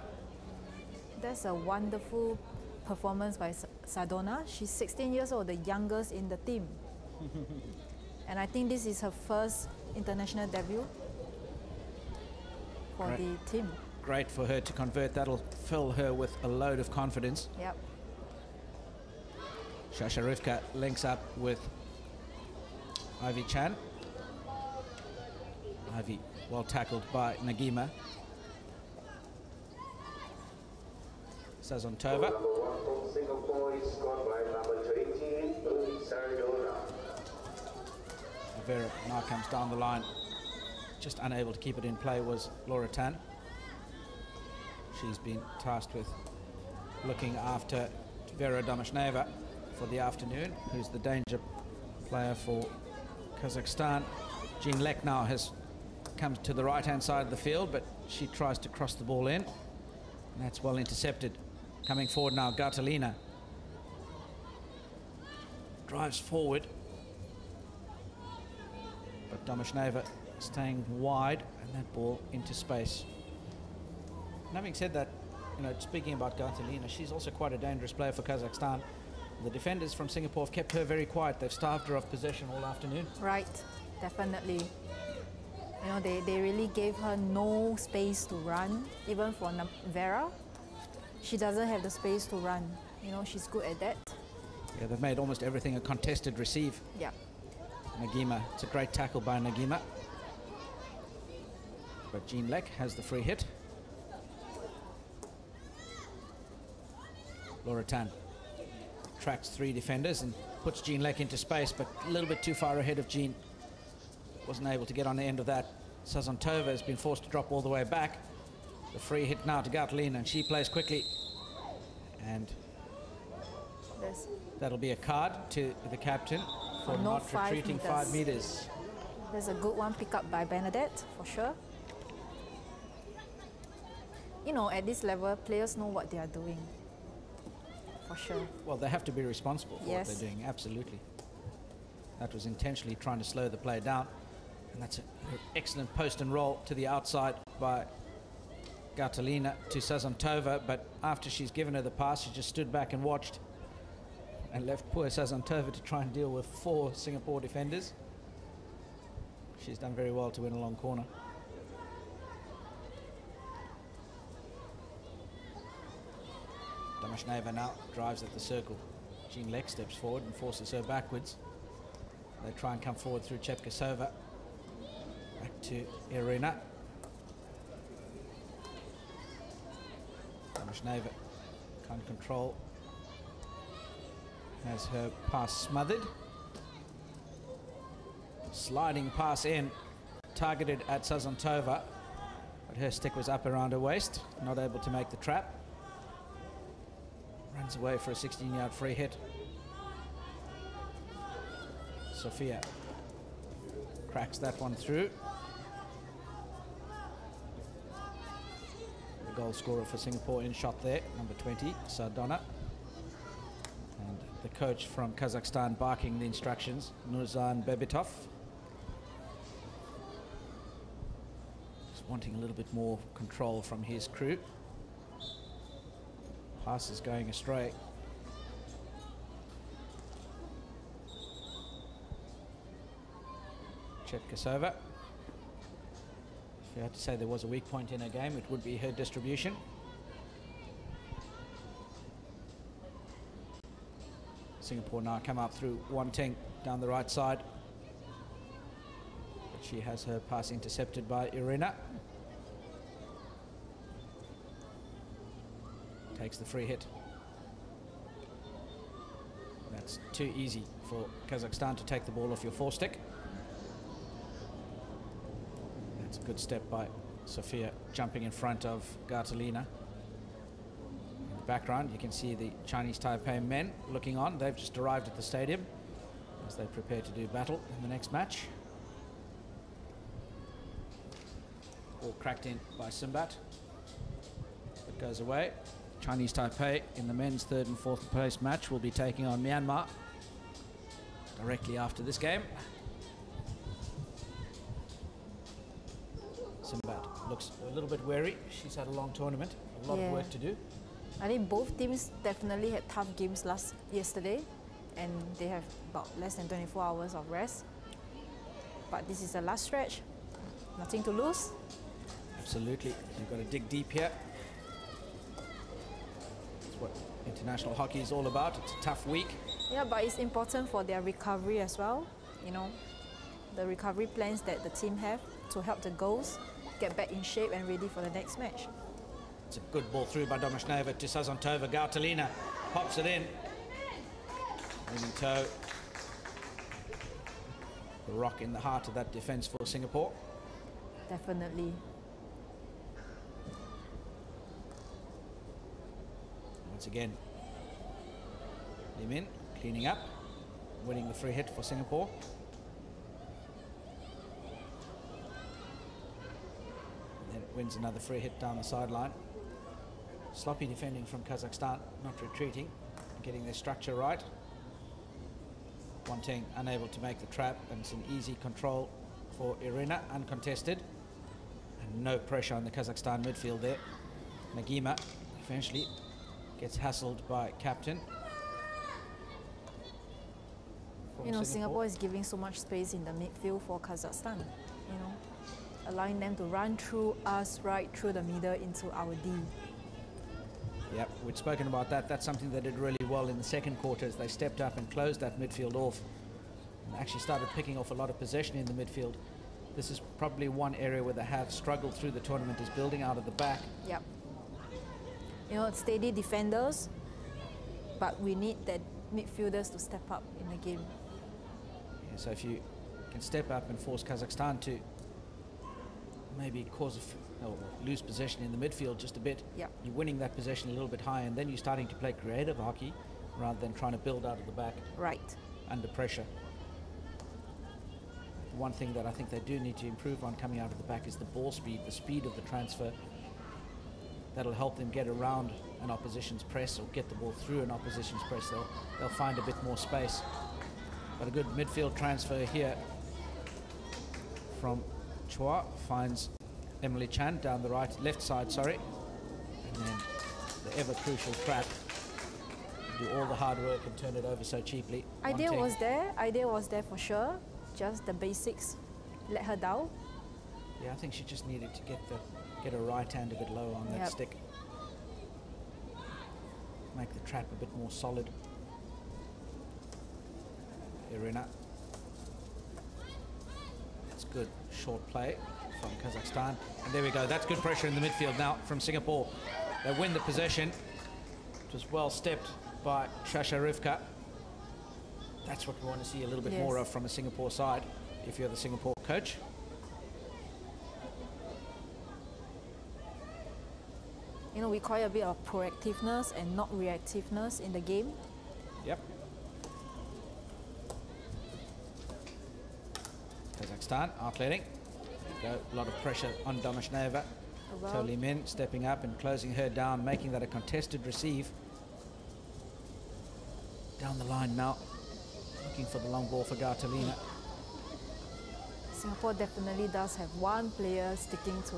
That's a wonderful performance by Sardonna. She's 16 years old, the youngest in the team. And I think this is her first international debut for the team. Great for her to convert. That'll fill her with a load of confidence. Yep. Shasharivka links up with Ivy Chan. Ivy well tackled by Nagima. Sazontova. Vera now comes down the line. Just unable to keep it in play was Laura Tan. She's been tasked with looking after Vera Domashneva for the afternoon, who's the danger player for Kazakhstan. Jean Lek now has come to the right-hand side of the field, but she tries to cross the ball in. And that's well intercepted. Coming forward now, Gartalina. Drives forward. But Domashneva staying wide, and that ball into space. And having said that, speaking about Gartalina, she's also quite a dangerous player for Kazakhstan. The defenders from Singapore have kept her very quiet. They've starved her of possession all afternoon. Right, definitely. They really gave her no space to run, even for Vera. She doesn't have the space to run. She's good at that. Yeah, they've made almost everything a contested receive. Yeah. Nagima, it's a great tackle by Nagima. But Jean Lek has the free hit. Laura Tan tracks 3 defenders and puts Jean Lek into space, but a little bit too far ahead of Jean. Wasn't able to get on the end of that. Sazontova has been forced to drop all the way back. The free hit now to Gartalina, and she plays quickly. And that'll be a card to the captain for not retreating 5 meters. There's a good one picked up by Bernadette, for sure. At this level, players know what they are doing, for sure. Well, they have to be responsible for what they're doing, absolutely. That was intentionally trying to slow the play down. And that's an excellent post and roll to the outside by Gartalina to Sazontova, but after she's given her the pass, she just stood back and watched and left poor Sazontova to try and deal with 4 Singapore defenders. She's done very well to win a long corner. Domashneva now drives at the circle. Jean Lek steps forward and forces her backwards. They try and come forward through Chepkasova. Back to Irina. Domashneva can't control. Has her pass smothered. Sliding pass in, targeted at Sazontova, but her stick was up around her waist, not able to make the trap. Runs away for a 16-yard free hit. Sofia cracks that one through. The goal scorer for Singapore in shot there, number 20, Sardonna. And the coach from Kazakhstan barking the instructions, Nurzan Bebitov. wanting a little bit more control from his crew. Pass is going astray. Chetkasova. If you had to say there was a weak point in her game, it would be her distribution. Singapore now come up through Wanting down the right side. But she has her pass intercepted by Irina. Takes the free hit. That's too easy for Kazakhstan to take the ball off your forestick. That's a good step by Sofia, jumping in front of Gartalina. In the background, you can see the Chinese Taipei men looking on. They've just arrived at the stadium as they prepare to do battle in the next match. Ball cracked in by Simbat. It goes away. Chinese Taipei in the men's third and fourth place match will be taking on Myanmar directly after this game. Simbat looks a little bit wary. She's had a long tournament, a lot of work to do. I think both teams definitely had tough games yesterday, and they have about less than 24 hours of rest. But this is the last stretch, nothing to lose. Absolutely, you've got to dig deep here. That's what international hockey is all about. It's a tough week. Yeah, but it's important for their recovery as well. You know, the recovery plans that the team have to help the girls get back in shape and ready for the next match. It's a good ball through by Domoshneva to Sazantova. Gartalina pops it in. Moving toe. The rock in the heart of that defense for Singapore. Definitely. Once again, Lim In cleaning up, winning the free hit for Singapore. And then wins another free hit down the sideline. Sloppy defending from Kazakhstan, not retreating, getting their structure right. Wanting unable to make the trap, and it's an easy control for Irina, uncontested. And no pressure on the Kazakhstan midfield there. Nagima eventually gets hassled by captain. You know, Singapore is giving so much space in the midfield for Kazakhstan, you know, allowing them to run through us right through the middle into our D. Yep, we'd spoken about that. That's something they did really well in the second quarter as they stepped up and closed that midfield off and actually started picking off a lot of possession in the midfield. This is probably one area where they have struggled through the tournament, is building out of the back. Yep. You know, steady defenders, but we need that midfielders to step up in the game. Yeah, so if you can step up and force Kazakhstan to maybe lose possession in the midfield just a bit, yep, you're winning that possession a little bit high, and then you're starting to play creative hockey rather than trying to build out of the back. Right. Under pressure. The one thing that I think they do need to improve on coming out of the back is the ball speed, the speed of the transfer. That'll help them get around an opposition's press or get the ball through an opposition's press. They'll find a bit more space. But a good midfield transfer here from Chua, finds Emily Chan down the left side, sorry. And then the ever crucial trap. Do all the hard work and turn it over so cheaply. Idea was there for sure. Just the basics let her down. Yeah, I think she just needed to get her right hand a bit lower on that stick. Make the trap a bit more solid. Irina. That's good short play from Kazakhstan. And there we go. That's good pressure in the midfield now from Singapore. They win the possession. It was well stepped by Shasharivka. That's what we want to see a little bit more of from a Singapore side, if you're the Singapore coach. You know, we require a bit of proactiveness and not reactiveness in the game. Yep. Kazakhstan outletting. There you go. A lot of pressure on Domoshneva. Totally Min stepping up and closing her down, making that a contested receive. Down the line now, looking for the long ball for Gartalina. Singapore definitely does have one player sticking to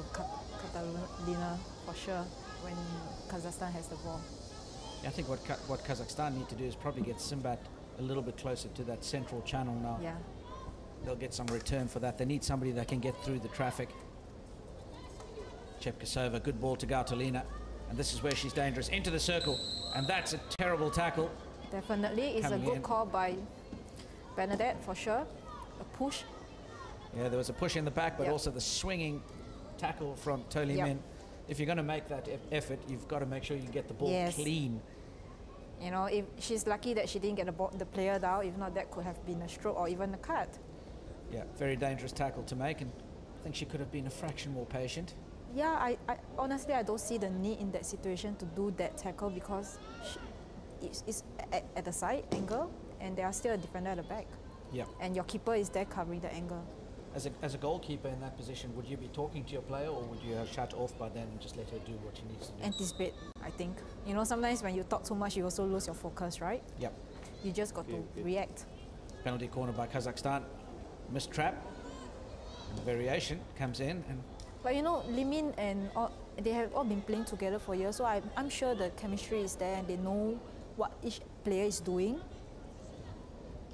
Catalina for sure when Kazakhstan has the ball. I think what Kazakhstan need to do is probably get Simbat a little bit closer to that central channel now. Yeah. They'll get some return for that. They need somebody that can get through the traffic. Chepkasova, good ball to Gautolina. And this is where she's dangerous. Into the circle. And that's a terrible tackle. Definitely. It's a good call by Bernadette for sure. A push. Yeah, there was a push in the back, but also the swinging tackle from Toli Min. If you're going to make that effort, you've got to make sure you get the ball clean. You know, if she's lucky that she didn't get the player down. If not, that could have been a stroke or even a cut. Yeah, very dangerous tackle to make, and I think she could have been a fraction more patient. Yeah, I honestly, I don't see the need in that situation to do that tackle because it's at the side angle and there are still a defender at the back. Yeah. And your keeper is there covering the angle. As a goalkeeper in that position, would you be talking to your player or would you have shut off by then and just let her do what she needs to do? Anticipate, I think. You know, sometimes when you talk too much, you also lose your focus, right? Yep. You just got to react. Penalty corner by Kazakhstan. Missed trap. And the variation comes in. But you know, Limin and they have all been playing together for years, so I'm sure the chemistry is there and they know what each player is doing.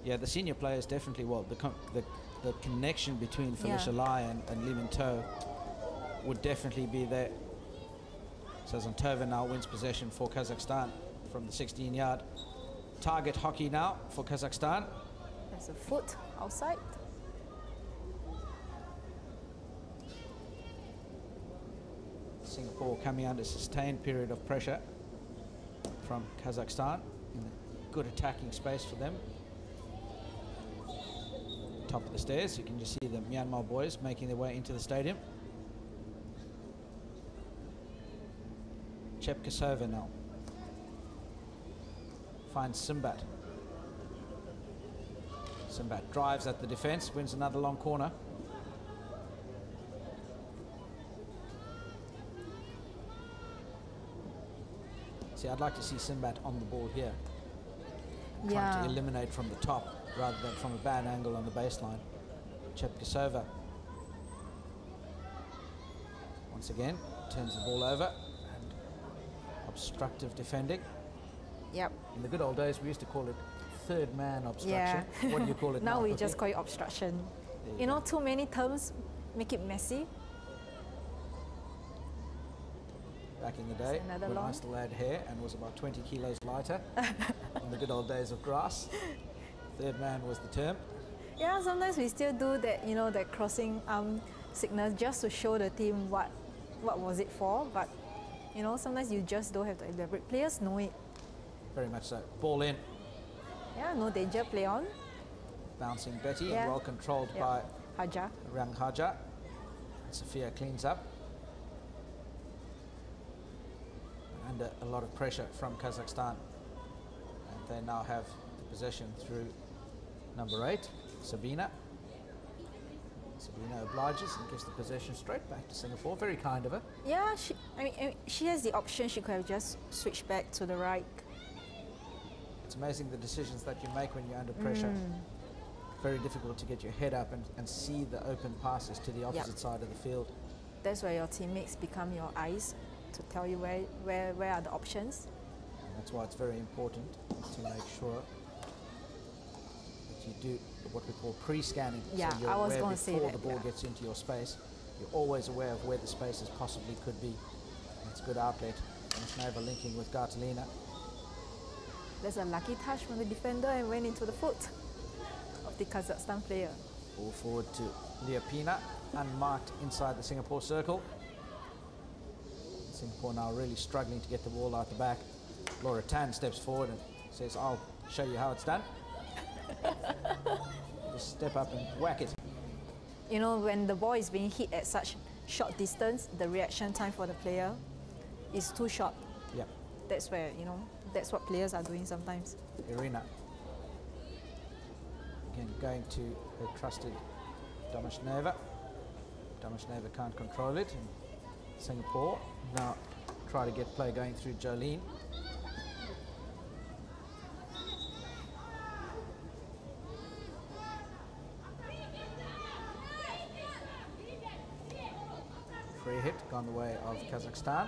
Yeah, the senior players definitely, well, the connection between Felicia Lai and Limin To would definitely be there. So Zantova now wins possession for Kazakhstan from the 16-yard. Target hockey now for Kazakhstan. There's a foot outside. Singapore coming under sustained period of pressure from Kazakhstan in a good attacking space for them. Top of the stairs, you can just see the Myanmar boys making their way into the stadium. Chepkasova now finds Simbat. Simbat drives at the defense, wins another long corner. See, I'd like to see Simbat on the ball here. Trying to eliminate from the top rather than from a bad angle on the baseline. Chepkasova once again turns the ball over and obstructive defending. Yep. In the good old days we used to call it third man obstruction. Yeah. What do you call it now? Now we just call it obstruction. You know, too many terms make it messy. Back in the day when I still had hair and was about 20 kilos lighter in the good old days of grass. Third man was the term. Yeah, sometimes we still do that, you know, that crossing arm signal just to show the team what was it for. But, you know, sometimes you just don't have to elaborate. Players know it. Very much so. Ball in. Yeah, no danger, play on. Bouncing Betty and well controlled by Haja. Rang Haja. Sophia cleans up. Under a lot of pressure from Kazakhstan. And they now have the possession through number 8, Sabina. Sabina obliges and gives the possession straight back to Singapore. Very kind of her. Yeah, I mean, she has the option. She could have just switched back to the right. It's amazing the decisions that you make when you're under pressure. Very difficult to get your head up and see the open passes to the opposite side of the field. That's where your teammates become your eyes to tell you where are the options. And that's why it's very important to make sure that you do what we call pre-scanning. Yeah, so you're I was aware going to say before that. the ball gets into your space, you're always aware of where the spaces possibly could be. That's a good outlet. Mishneva linking with Gautolina. There's a lucky touch from the defender and went into the foot of the Kazakhstan player. Ball forward to Liapina, unmarked inside the Singapore circle. Singapore now really struggling to get the ball out the back. Laura Tan steps forward and says, I'll show you how it's done. Just step up and whack it. You know, when the ball is being hit at such short distance, the reaction time for the player is too short. Yeah. That's where, you know, that's what players are doing sometimes. Irina. Again, going to her trusted Domashneva. Domashneva can't control it. And Singapore now try to get play going through Jolene. gone the way of Kazakhstan.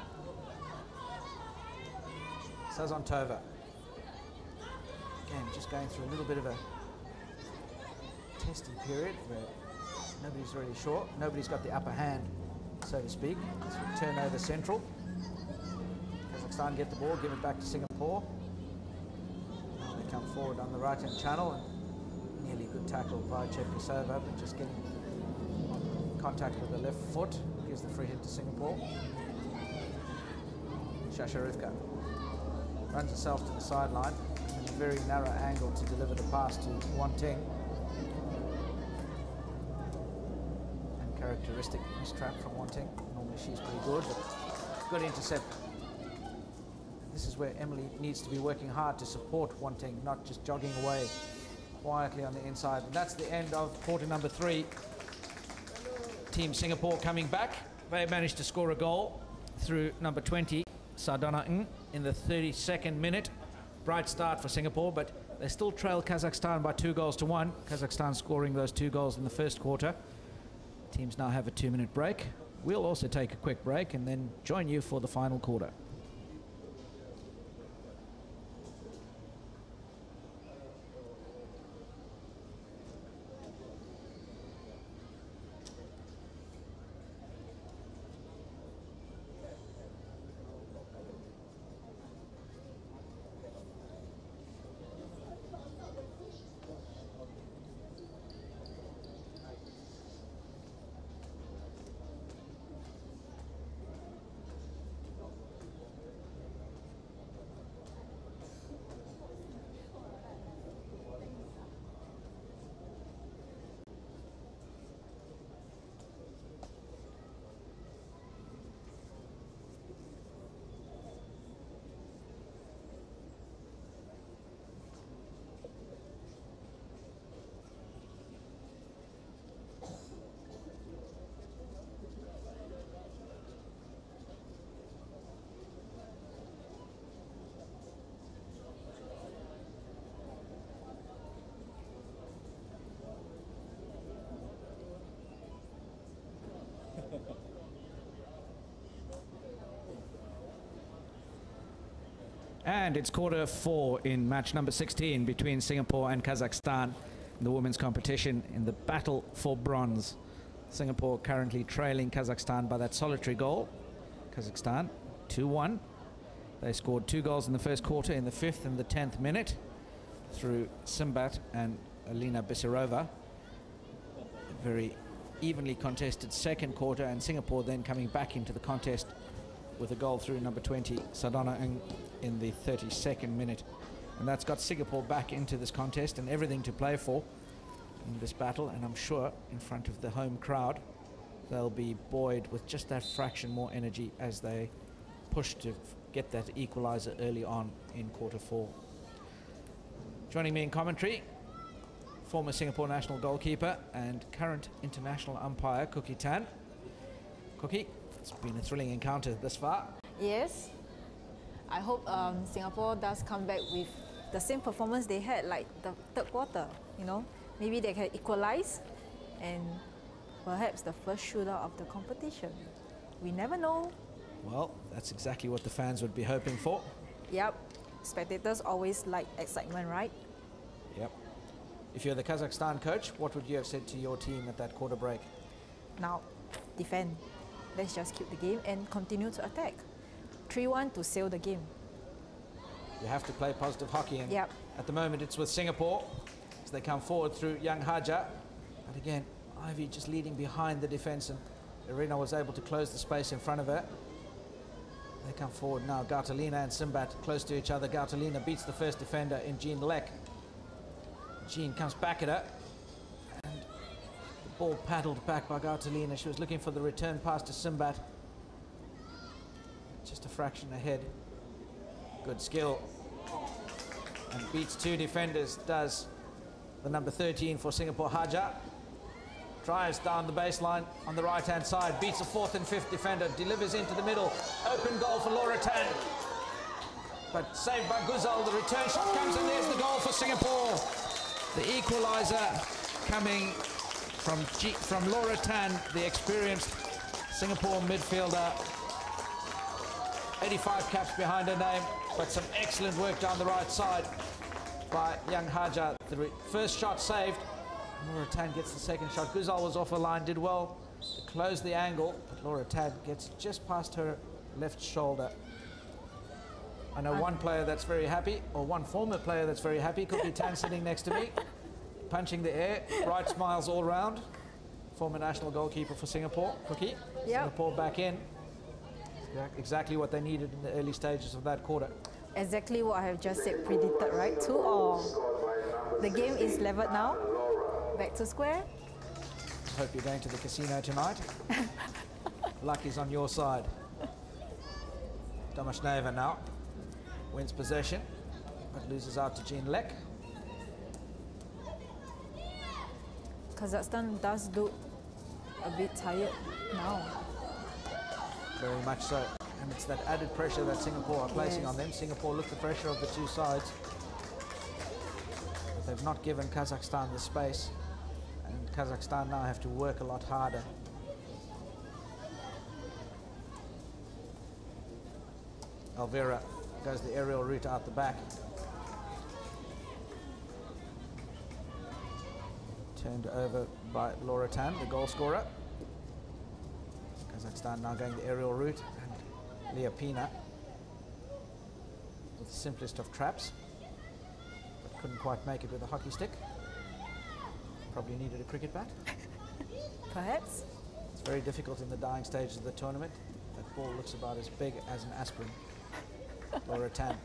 Sazontova. Again, just going through a little bit of a testing period where nobody's really sure. Nobody's got the upper hand, so to speak. It's turnover central. Kazakhstan get the ball, give it back to Singapore. Now they come forward on the right-hand channel. And nearly good tackle by Cherkasova, but just getting contact with the left foot. Gives the free hit to Singapore. Shasharivka runs herself to the sideline in a very narrow angle to deliver the pass to Wanting. And characteristic mistrap from Wanting. Normally she's pretty good, but good intercept. This is where Emily needs to be working hard to support Wanting, not just jogging away quietly on the inside. And that's the end of quarter number 3. Team Singapore coming back. They managed to score a goal through number 20, Sardana Ng, in the 32nd minute. Bright start for Singapore, but they still trail Kazakhstan by 2-1. Kazakhstan scoring those 2 goals in the first quarter. Teams now have a 2-minute break. We'll also take a quick break and then join you for the final quarter. And it's quarter 4 in match number 16 between Singapore and Kazakhstan in the women's competition in the battle for bronze. Singapore currently trailing Kazakhstan by that solitary goal. Kazakhstan 2-1. They scored 2 goals in the first quarter in the 5th and the 10th minute through Simbat and Alina Bisarova. A very evenly contested second quarter, and Singapore then coming back into the contest with a goal through number 20, Sardana Ng, in the 32nd minute. And that's got Singapore back into this contest and everything to play for in this battle. And I'm sure in front of the home crowd, they'll be buoyed with just that fraction more energy as they push to get that equalizer early on in quarter 4. Joining me in commentary, former Singapore national goalkeeper and current international umpire, Cookie Tan. Cookie, it's been a thrilling encounter thus far. Yes. I hope Singapore does come back with the same performance they had like the third quarter, you know. Maybe they can equalize and perhaps the first shootout of the competition. We never know. Well, that's exactly what the fans would be hoping for. Yep. Spectators always like excitement, right? Yep. If you're the Kazakhstan coach, what would you have said to your team at that quarter break? Now, defend. Let's just keep the game and continue to attack. 3-1 to seal the game. You have to play positive hockey, and yep. At the moment it's with Singapore as they come forward through Young Haja. But again, Ivy just leading behind the defence, and Irina was able to close the space in front of her. They come forward now, Gartalina and Simbat close to each other. Gartalina beats the first defender in Jean Lek. Jean comes back at her, and the ball paddled back by Gartalina. She was looking for the return pass to Simbat. Just a fraction ahead. Good skill. And beats 2 defenders, does the number 13 for Singapore, Haja. Drives down the baseline on the right-hand side, beats the 4th and 5th defender, delivers into the middle. Open goal for Laura Tan. But saved by Guzal, the return shot comes, and there's the goal for Singapore. The equaliser coming from Laura Tan, the experienced Singapore midfielder, 85 caps behind her name, but some excellent work down the right side by young Haja. The first shot saved. Laura Tan gets the second shot. Guzal was off her line, did well to close the angle, but Laura Tan gets just past her left shoulder. I know one player that's very happy, or one former player that's very happy. Cookie Tan sitting next to me, punching the air, bright smiles all round. Former national goalkeeper for Singapore, Cookie. Yep. Singapore back in. Exactly what they needed in the early stages of that quarter. Exactly what I have just said, predicted, right? 2-all. The game is leveled now. Back to square. Hope you're going to the casino tonight. Luck is on your side. Tomashneva now wins possession, but loses out to Jean Lek. Kazakhstan does look a bit tired now. Very much so. And it's that added pressure that Singapore are placing on them. Singapore look the pressure of the two sides. But they've not given Kazakhstan the space. And Kazakhstan now have to work a lot harder. Alvira goes the aerial route out the back. Turned over by Laura Tan, the goal scorer. Kazakhstan now going the aerial route, and Leah Pina with the simplest of traps, but couldn't quite make it with a hockey stick. Probably needed a cricket bat. Perhaps. It's very difficult in the dying stages of the tournament. That ball looks about as big as an aspirin. Laura Tan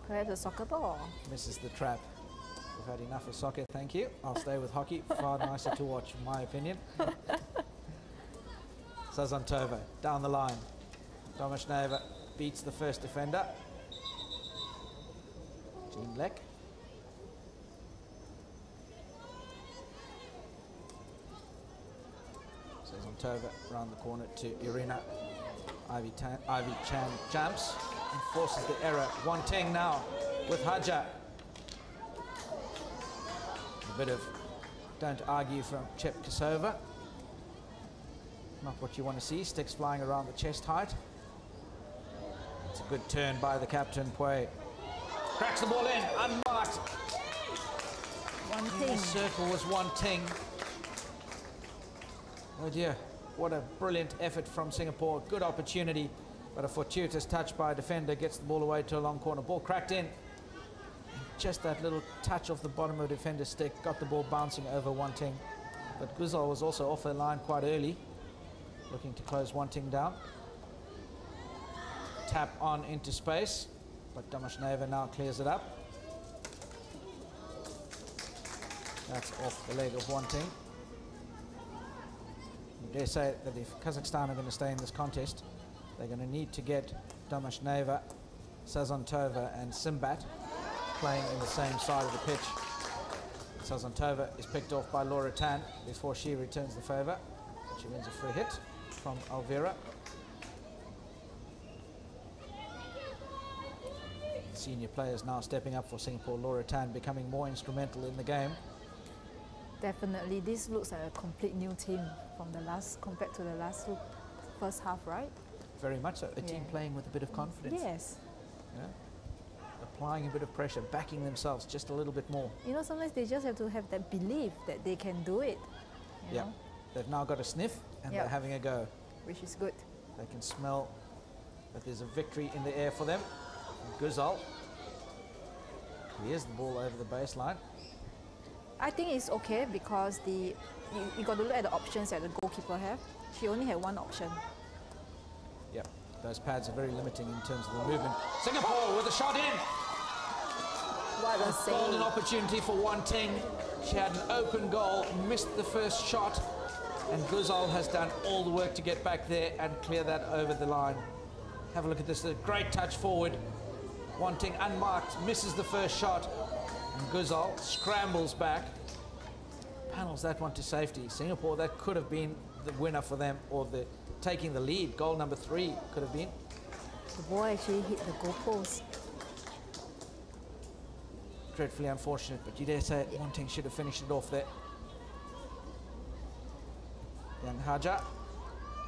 Perhaps a soccer ball. misses the trap. We've had enough of soccer, thank you. I'll stay with hockey. Far nicer to watch, in my opinion. Sazantova down the line. Tomashneva beats the first defender. Jean Lek. Sazantova around the corner to Irina. Ivy Chan jumps and forces the error. Wanting now with Haja. A bit of don't argue from Chepkasova. Not what you want to see. Sticks flying around the chest height. It's a good turn by the captain, Pue. Cracks the ball in, unmarked. Wanting. The circle was Wanting. Oh dear, what a brilliant effort from Singapore. Good opportunity, but a fortuitous touch by a defender gets the ball away to a long corner. Ball cracked in. Just that little touch off the bottom of the defender's stick got the ball bouncing over Wanting. But Guzal was also off the line quite early, looking to close Wanting down. Tap on into space, but Tomashneva now clears it up. That's off the leg of Wanting. I dare say that if Kazakhstan are going to stay in this contest, they're going to need to get Tomashneva, Sazantova and Simbat playing in the same side of the pitch. Sazantova is picked off by Laura Tan before she returns the favour. She wins a free hit from Alvira. Senior players now stepping up for Singapore. Laura Tan becoming more instrumental in the game. Definitely, this looks like a complete new team from the last, compared to the last first half, right? Very much so. A team playing with a bit of confidence. Yes. Yeah. Applying a bit of pressure, backing themselves just a little bit more. You know, sometimes they just have to have that belief that they can do it. You know? They've now got a sniff and they're having a go. Which is good. They can smell that there's a victory in the air for them. Guzal clears the ball over the baseline. I think it's okay because you got to look at the options that the goalkeeper have. She only had one option. Yep, those pads are very limiting in terms of the movement. Singapore with a shot in. What a save. Golden opportunity for Wanting. She had an open goal, missed the first shot, and Guzal has done all the work to get back there and clear that over the line. Have a look at this, a great touch forward. Wanting unmarked, misses the first shot, and Guzal scrambles back, panels that one to safety. Singapore, that could have been the winner for them, or taking the lead. Goal number 3 could have been. The ball actually hit the goalpost. Dreadfully unfortunate, but you dare say Wanting should have finished it off there. Young Haja,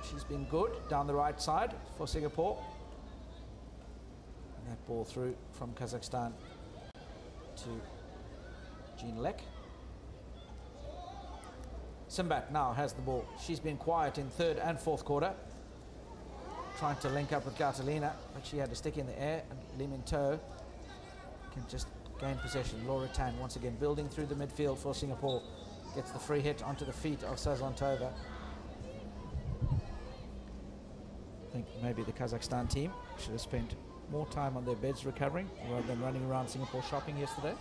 she's been good down the right side for Singapore. And that ball through from Kazakhstan to Jean Lek. Simbat now has the ball. She's been quiet in third and fourth quarter, trying to link up with Gatalina, but she had a stick in the air, and Lee Min To can just gain possession. Laura Tan once again building through the midfield for Singapore. Gets the free hit onto the feet of Sazontova. I think maybe the Kazakhstan team should have spent more time on their beds recovering rather than running around Singapore shopping yesterday.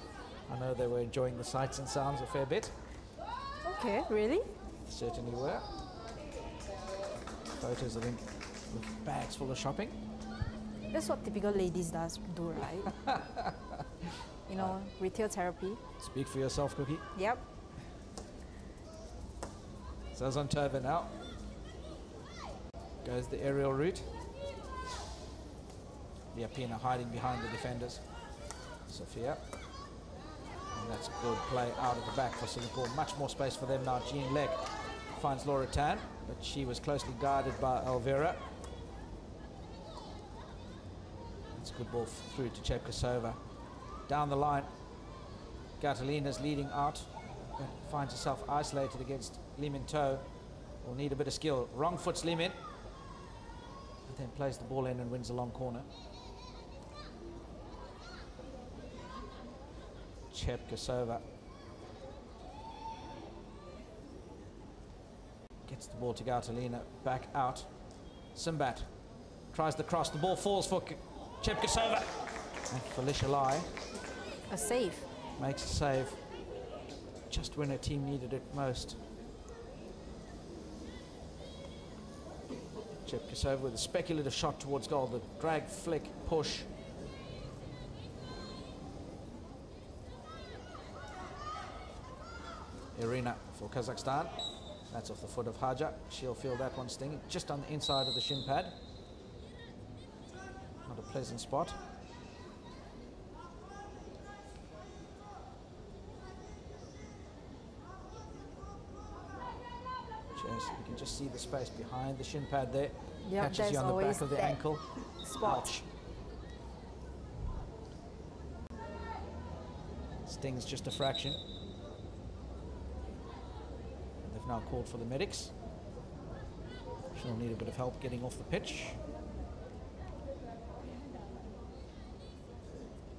I know they were enjoying the sights and sounds a fair bit. Okay, really? Certainly were. Photos of them with bags full of shopping. That's what typical ladies do, right? You know, retail therapy. Speak for yourself, Cookie. Yep. Sazontova now. Goes the aerial route. Liapina hiding behind the defenders. Sophia. And that's good play out of the back for Singapore. Much more space for them now. Jean Lek finds Laura Tan, but she was closely guarded by Elvira. It's a good ball through to Chepkasova. Down the line, Gatalina's leading out, but finds herself isolated against Lee Min To. Will need a bit of skill. Wrong foots Lee Min, and then plays the ball in and wins a long corner. Chepkasova gets the ball to Gatalina, back out. Simbat tries the cross, the ball falls for Chepkasova, and Felicia Lai A save. makes a save just when her team needed it most. Chepkasova with a speculative shot towards goal, the drag, flick, push. Irina for Kazakhstan. That's off the foot of Haja. She'll feel that one stinging just on the inside of the shin pad. Not a pleasant spot. You can just see the space behind the shin pad there. Yep, Catches you on the back of the ankle. Spot. Ouch. Stings just a fraction. They've now called for the medics. She'll need a bit of help getting off the pitch.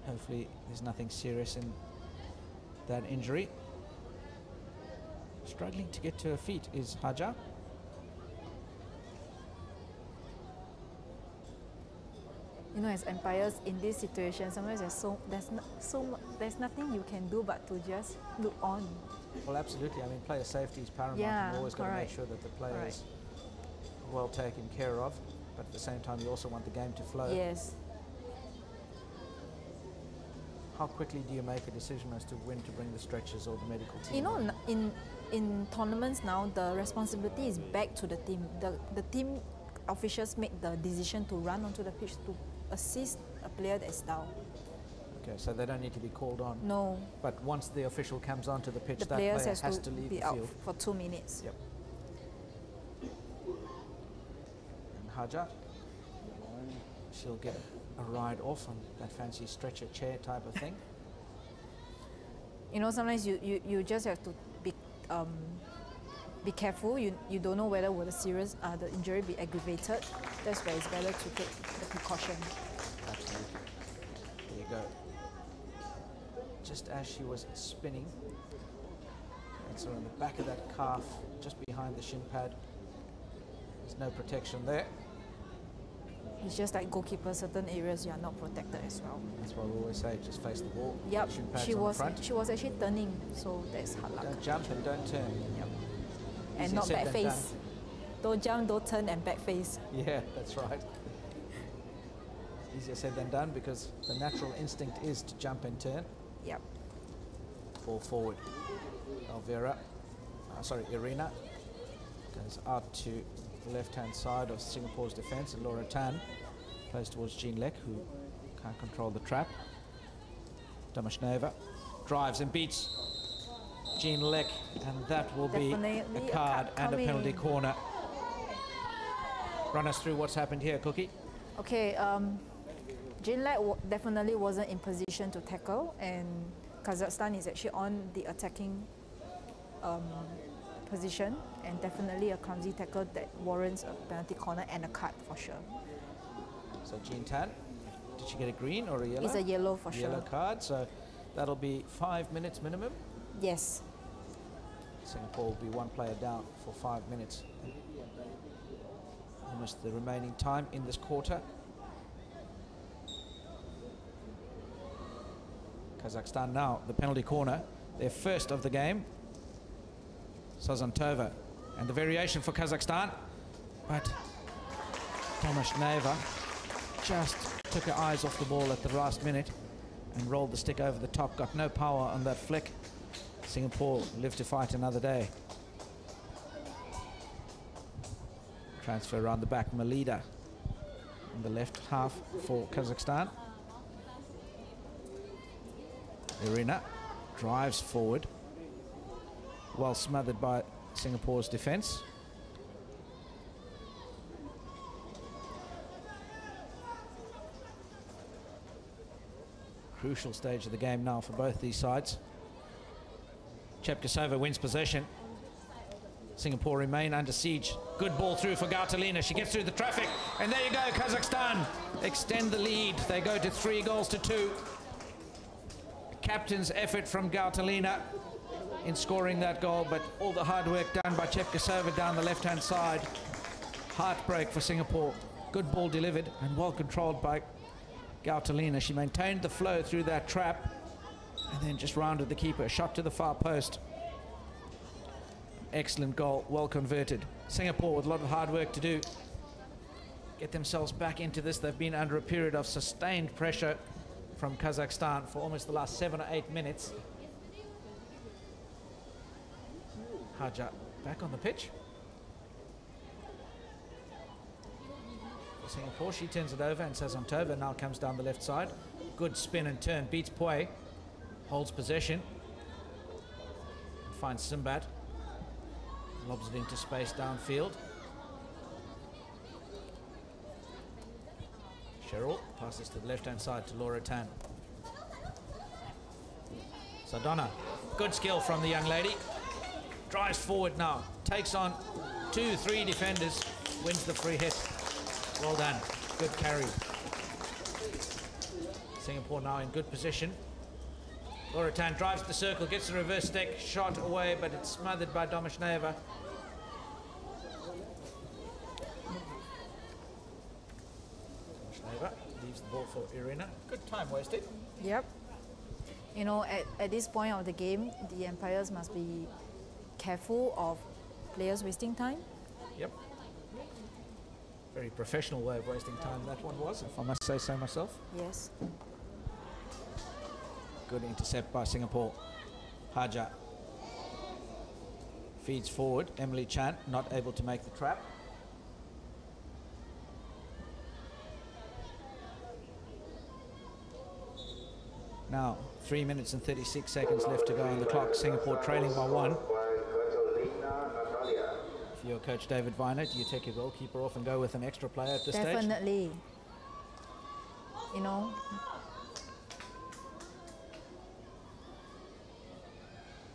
Hopefully there's nothing serious in that injury. Struggling to get to her feet is Haja. You know, as umpires in this situation, sometimes there's nothing you can do but to just look on. Well, absolutely. I mean, player safety is paramount. Yeah, You've always got to make correct. sure that the player is well taken care of, but at the same time, you also want the game to flow. Yes. How quickly do you make a decision as to when to bring the stretchers or the medical team? You know, in tournaments now, the responsibility is back to the team. The team officials make the decision to run onto the pitch to assist a player that's down. Okay, so they don't need to be called on. No. But once the official comes onto the pitch, The that players player has to leave be the out field. for 2 minutes. Yep. And Haja, she'll get a ride off on that fancy stretcher chair type of thing. You know, sometimes you just have to be careful. You don't know whether will the injury be aggravated. That's why it's better to take the precaution. Absolutely. There you go. Just as she was spinning, and so on the back of that calf, just behind the shin pad. There's no protection there. It's just like goalkeeper, certain areas you are not protected as well. That's why we always say, just face the ball. Yep, Shin pads she on was the front. she was actually turning, so that's hard luck. Don't jump and don't turn. Yep. And Easier not said back than face. Don't jump, don't turn, and back face. Yeah, that's right. Easier said than done, because the natural instinct is to jump and turn. Yep. Ball forward. Irina goes out to the left-hand side of Singapore's defence, and Laura Tan plays towards Jean Lek, who can't control the trap. Damashneva drives and beats Jean Lek, and that will be a card and a penalty corner. Run us through what's happened here, Cookie. Okay, Jean Lek definitely wasn't in position to tackle, and Kazakhstan is actually on the attacking position, and definitely a clumsy tackle that warrants a penalty corner and a card for sure. So Jean Tan, did she get a green or a yellow? It's a yellow for sure. Yellow card, so that'll be 5 minutes minimum. Yes. Singapore will be one player down for 5 minutes. Almost the remaining time in this quarter. Kazakhstan now, the penalty corner, their first of the game. Sazantova, and the variation for Kazakhstan, but Domashneva just took her eyes off the ball at the last minute and rolled the stick over the top, got no power on that flick. Singapore live to fight another day. Transfer around the back, Malida in the left half for Kazakhstan. Irina drives forward, well smothered by Singapore's defence. Crucial stage of the game now for both these sides. Chepkasova wins possession. Singapore remain under siege. Good ball through for Gautalina. She gets through the traffic, and there you go, Kazakhstan extend the lead. They go to 3-2. Captain's effort from Gautalina in scoring that goal, but all the hard work done by Chepkasova down the left-hand side. Heartbreak for Singapore. Good ball delivered and well controlled by Gautalina. She maintained the flow through that trap and then just rounded the keeper. Shot to the far post. Excellent goal, well converted. Singapore with a lot of hard work to do. Get themselves back into this. They've been under a period of sustained pressure from Kazakhstan for almost the last 7 or 8 minutes. Haja back on the pitch. For Singapore, she turns it over, and Sazantova now comes down the left side. Good spin and turn, beats Pui. Holds possession. Finds Simbat. Lobs it into space downfield. Cheryl passes to the left-hand side to Laura Tan. Sadona, good skill from the young lady. Drives forward now, takes on 2-3 defenders, wins the free hit. Well done, good carry. Singapore now in good position. Laura Tan drives the circle, gets the reverse stick, shot away, but it's smothered by Domashneva. Domashneva leaves the ball for Irina. Good time wasted. Yep. You know, at this point of the game, the umpires must be careful of players wasting time. Yep. Very professional way of wasting time that one was, if I must say so myself. Yes. Good intercept by Singapore. Haja feeds forward. Emily Chan not able to make the trap. Now 3 minutes and 36 seconds left to go on the clock. Singapore trailing by 1. If you're Coach David Viner, do you take your goalkeeper off and go with an extra player at this stage? Definitely. You know,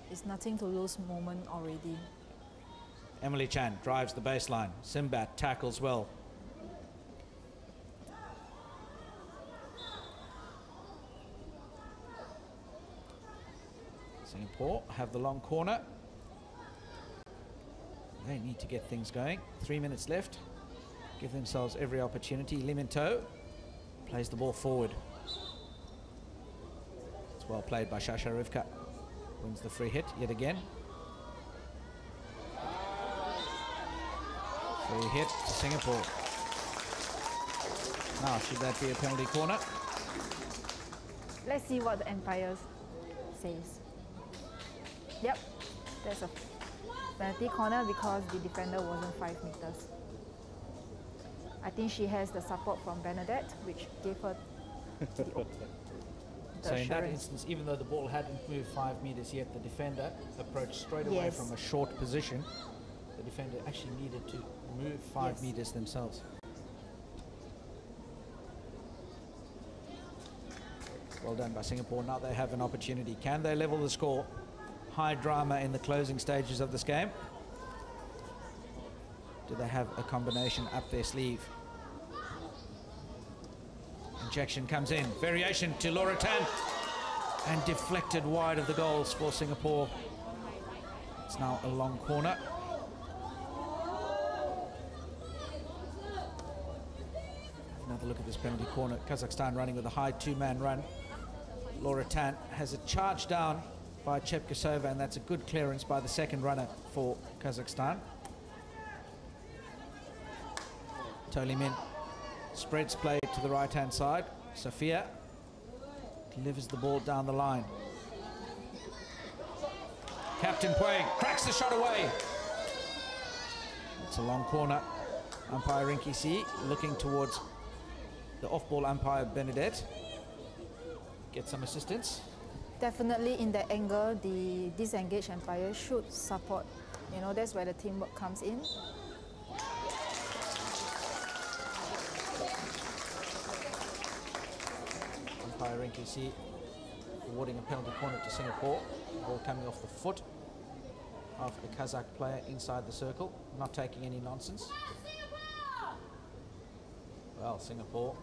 it's nothing to lose moment already. Emily Chan drives the baseline. Simbat tackles well. Singapore have the long corner. They need to get things going. 3 minutes left. Give themselves every opportunity. Liminto plays the ball forward. It's well played by Shasha Rivka. Wins the free hit yet again. Free hit to Singapore. Now, should that be a penalty corner? Let's see what the umpires says. Yep, that's a penalty corner because the defender wasn't 5 meters. I think she has the support from Bernadette, which gave her So in that instance, even though the ball hadn't moved 5 meters yet, the defender approached straight away from a short position. The defender actually needed to move 5 meters themselves. Well done by Singapore. Now they have an opportunity. Can they level the score? High drama in the closing stages of this game. Do they have a combination up their sleeve? Injection comes in. Variation to Laura Tan. And deflected wide of the goals for Singapore. It's now a long corner. Another look at this penalty corner. Kazakhstan running with a high two-man run. Laura Tan has a charge down by Chepkasova, and that's a good clearance by the second runner for Kazakhstan. Tolimin spreads play to the right-hand side. Sofia delivers the ball down the line. Captain Puig cracks the shot away. It's a long corner. Umpire Rinky C looking towards the off-ball umpire Benedette. Get some assistance. Definitely in that angle, the disengaged umpire should support. You know, that's where the teamwork comes in. Umpire Rinky C awarding a penalty corner to Singapore. Ball coming off the foot of a Kazakh player inside the circle, not taking any nonsense. Well, Singapore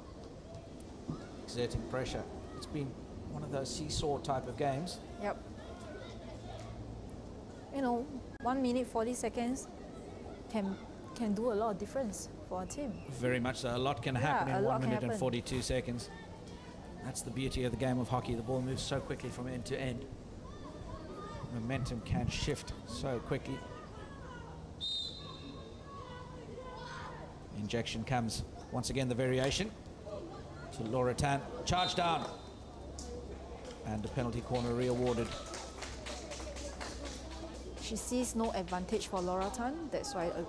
exerting pressure. It's been one of those seesaw type of games. Yep. You know, 1 minute 40 seconds can do a lot of difference for a team. Very much so. A lot can happen in 1 minute and 42 seconds. That's the beauty of the game of hockey. The ball moves so quickly from end to end. Momentum can shift so quickly. Injection comes. Once again, the variation to Laura Tan. Charge down. And the penalty corner re-awarded. She sees no advantage for Laura Tan. That's why a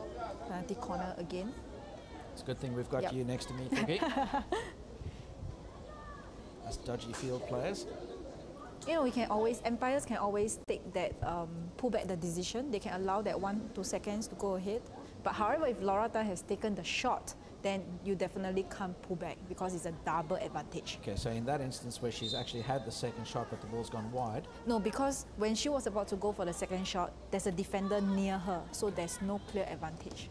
penalty corner again. It's a good thing we've got you next to me, Cookie. Us dodgy field players. You know, umpires can always take that, pull back the decision. They can allow that 1-2 seconds to go ahead. But however, if Laura Tan has taken the shot, then you definitely can't pull back because it's a double advantage. Okay, so in that instance where she's actually had the second shot but the ball's gone wide. No, because when she was about to go for the second shot, there's a defender near her, so there's no clear advantage.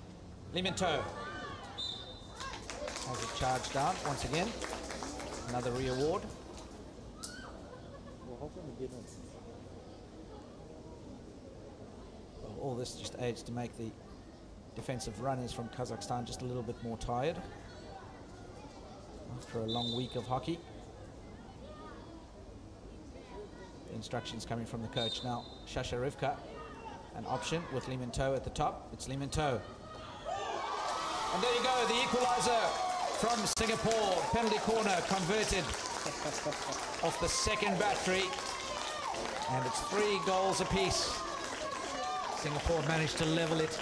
Lee Min To has a charge down once again. Another re-award. Well, all this just aids to make the defensive runners from Kazakhstan just a little bit more tired after a long week of hockey. The instructions coming from the coach now. Shasha Rivka, an option with Lee Min To at the top. It's Lee Min To. And there you go, the equalizer from Singapore. Penalty corner converted off the second battery. And it's 3 goals apiece. Singapore managed to level it.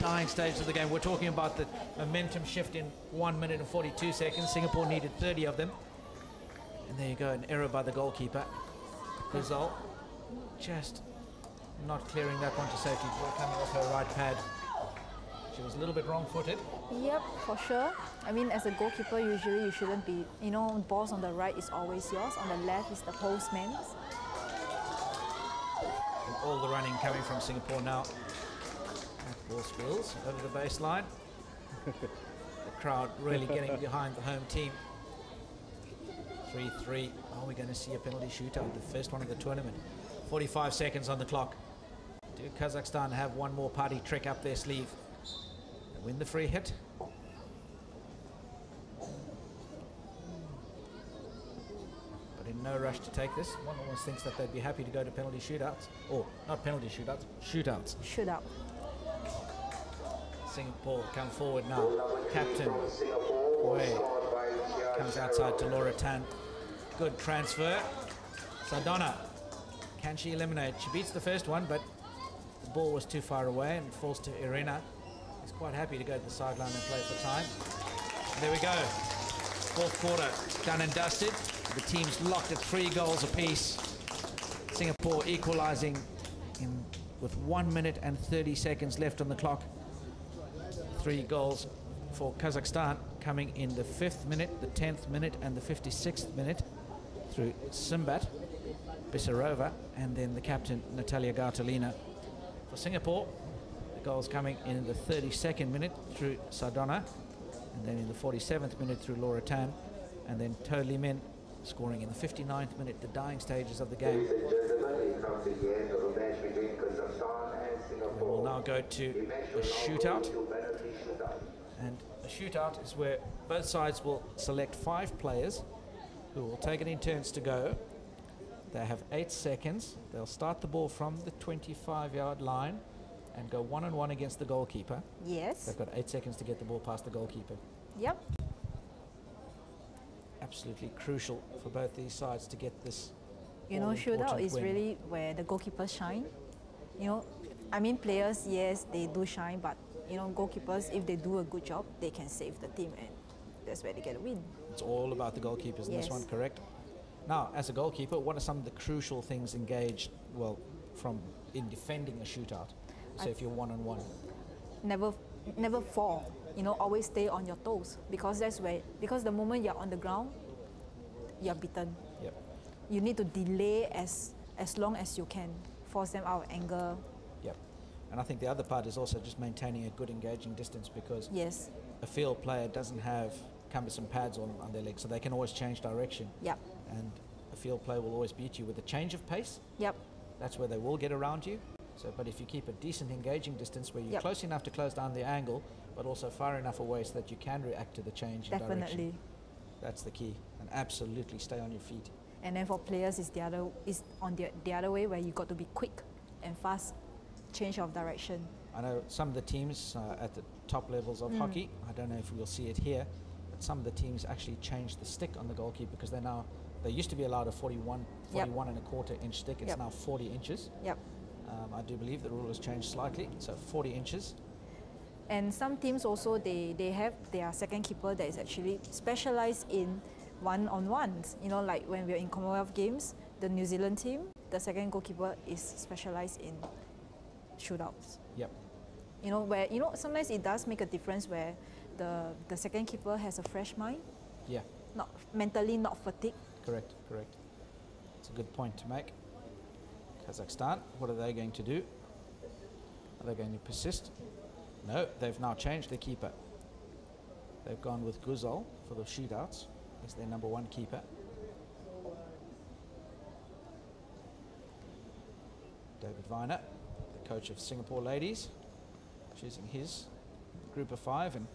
Dying stage of the game. We're talking about the momentum shift in 1 minute and 42 seconds. Singapore needed 30 of them. And there you go, an error by the goalkeeper. Result, just not clearing that one to safety. Ball coming off her right pad. She was a little bit wrong-footed. Yep, for sure. I mean, as a goalkeeper, usually you shouldn't be, you know, balls on the right is always yours. On the left is the postman's. And all the running coming from Singapore now. Ball spills over the baseline. The crowd really getting behind the home team. 3-3. Are we going to see a penalty shootout? The first one of the tournament. 45 seconds on the clock. Do Kazakhstan have one more party trick up their sleeve? They win the free hit. But in no rush to take this. One almost thinks that they'd be happy to go to penalty shootouts. Or, not penalty shootouts, shootouts. Shootout. Singapore come forward now. Captain Wei comes outside to Laura Tan. Good transfer. Sardona, can she eliminate? She beats the first one, but the ball was too far away and falls to Irina. He's quite happy to go to the sideline and play for time. There we go. Fourth quarter done and dusted. The teams locked at 3 goals apiece. Singapore equalizing with 1 minute and 30 seconds left on the clock. 3 goals for Kazakhstan coming in the 5th minute, the 10th minute and the 56th minute through Simbat, Bissarova and then the captain Natalia Gartalina. For Singapore, the goals coming in the 32nd minute through Sardona and then in the 47th minute through Laura Tan and then To Lee Min scoring in the 59th minute, the dying stages of the game. We will now go to a shootout. And a shootout is where both sides will select 5 players who will take it in turns to go. They have 8 seconds. They'll start the ball from the 25-yard line and go 1-on-1 against the goalkeeper. Yes. They've got 8 seconds to get the ball past the goalkeeper. Yep. Absolutely crucial for both these sides to get this. You know, shootout is really where the goalkeepers shine. You know, I mean, players, yes, they do shine, but you know, goalkeepers, if they do a good job, they can save the team, and that's where they get a win. It's all about the goalkeepers in this one, correct? Now, as a goalkeeper, what are some of the crucial things engaged, well, in defending a shootout? So if you're 1-on-1. Never fall. You know, always stay on your toes, because the moment you're on the ground, you're beaten. Yep. You need to delay as long as you can, force them out of anger. Yep. And I think the other part is also just maintaining a good engaging distance, because yes, a field player doesn't have cumbersome pads on their legs, so they can always change direction. Yep. And a field player will always beat you with a change of pace. Yep. That's where they will get around you. So, but if you keep a decent engaging distance where you're close enough to close down the angle, but also far enough away so that you can react to the change in direction. That's the key. And absolutely stay on your feet. And then for players, it's the other way, where you got to be quick and fast, change of direction. I know some of the teams at the top levels of hockey, I don't know if we'll see it here, but some of the teams actually changed the stick on the goalkeeper, because they used to be allowed a 41 and a quarter inch stick. It's now 40 inches. Yep. I do believe the rule has changed slightly, so 40 inches. And some teams also, they have their second keeper that is actually specialized in one-on-ones. You know, like when we're in Commonwealth Games, the New Zealand team, the second goalkeeper is specialized in shootouts. Yep. You know, sometimes it does make a difference where the second keeper has a fresh mind. Yeah. Not mentally, not fatigued. Correct. It's a good point to make. Kazakhstan, what are they going to do? Are they going to persist? No, they've now changed their keeper. They've gone with Guzal for the shootouts. He's their number 1 keeper. David Viner, the coach of Singapore ladies, choosing his group of 5, and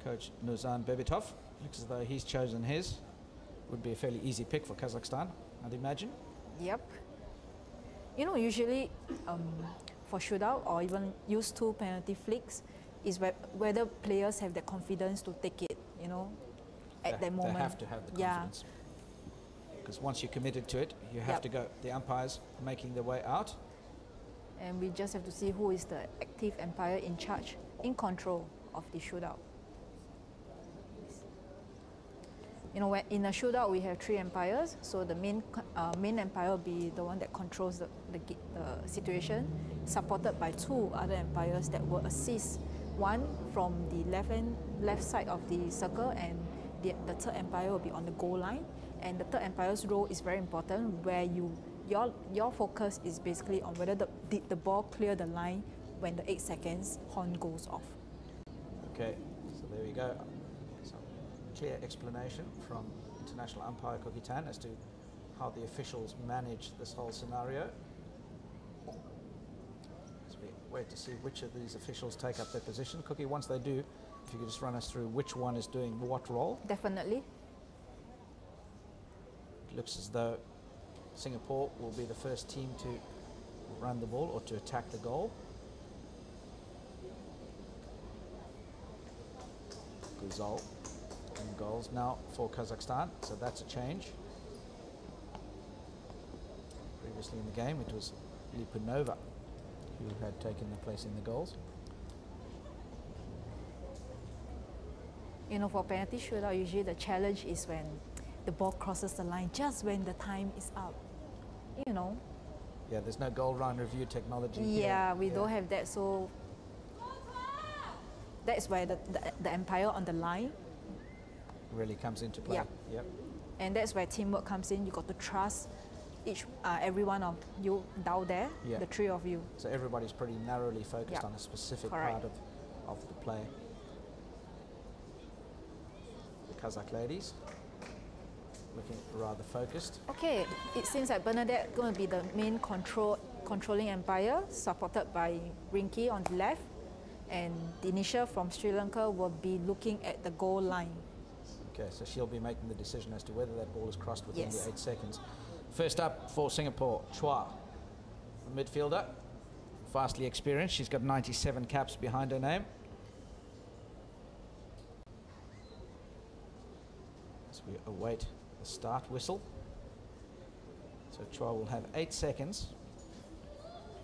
coach Nuzan Bebitov looks as though he's chosen his. Would be a fairly easy pick for Kazakhstan, I'd imagine. Yep. You know, usually for shootout or even use 2 penalty flicks is whether players have the confidence to take it, you know, at that moment. They have to have the confidence. Because once you're committed to it, you have to go. The umpires making their way out. And we just have to see who is the active umpire in charge, in control of the shootout. You know, in a shootout, we have 3 umpires. So the main umpire will be the one that controls the situation, supported by 2 other umpires that will assist. One from the left side of the circle, and the third umpire will be on the goal line. And the third umpire's role is very important, where your focus is basically on whether did the ball clear the line when the 8 seconds horn goes off. Okay, so there we go. Clear explanation from international umpire Cookie Tan as to how the officials manage this whole scenario. So we wait to see which of these officials take up their position. Cookie, once they do, if you could just run us through which one is doing what role. Definitely. It looks as though Singapore will be the first team to run the ball or to attack the goal. Guzal. Goals now for Kazakhstan, so that's a change. Previously in the game, it was Lipunova who had taken the place in the goals. You know, for penalty shootout, usually the challenge is when the ball crosses the line, just when the time is up. You know. Yeah, there's no goal line review technology Yeah, here. we don't have that, so that's where the umpire on the line really comes into play. Yeah. Yep. And that's where teamwork comes in. You got to trust every one of you down there, Yeah. the three of you. So everybody's pretty narrowly focused Yeah. on a specific Correct. part of the play. The Kazakh ladies looking rather focused. Okay, it seems like Bernadette going to be the main controlling umpire, supported by Rinky on the left, and Dinisha from Sri Lanka will be looking at the goal line. Okay, so she'll be making the decision as to whether that ball is crossed within Yes. the 8 seconds. First up for Singapore, Chua, the midfielder, vastly experienced. She's got 97 caps behind her name. As we await the start whistle. So Chua will have 8 seconds,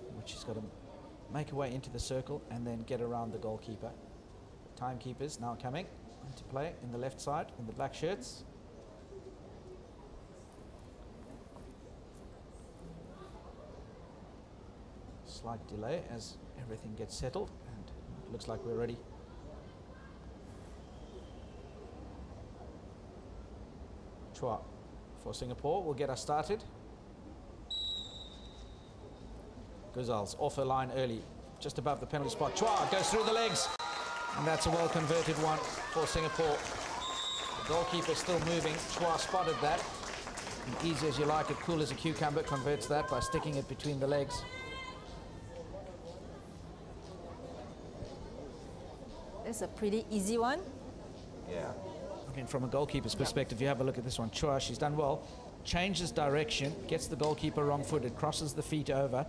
in which she's got to make her way into the circle and then get around the goalkeeper. Timekeepers now coming into play in the left side in the black shirts. Slight delay as everything gets settled, and it looks like we're ready. Chua for Singapore will get us started. Guzal's off her line early, just above the penalty spot. Chua goes through the legs, and that's a well converted one for Singapore. The goalkeeper still moving. Chua spotted that. And easy as you like it, cool as a cucumber, converts that by sticking it between the legs. It's a pretty easy one. Yeah. Again, from a goalkeeper's perspective, you have a look at this one. Chua, she's done well. Changes direction, gets the goalkeeper wrong-footed, crosses the feet over,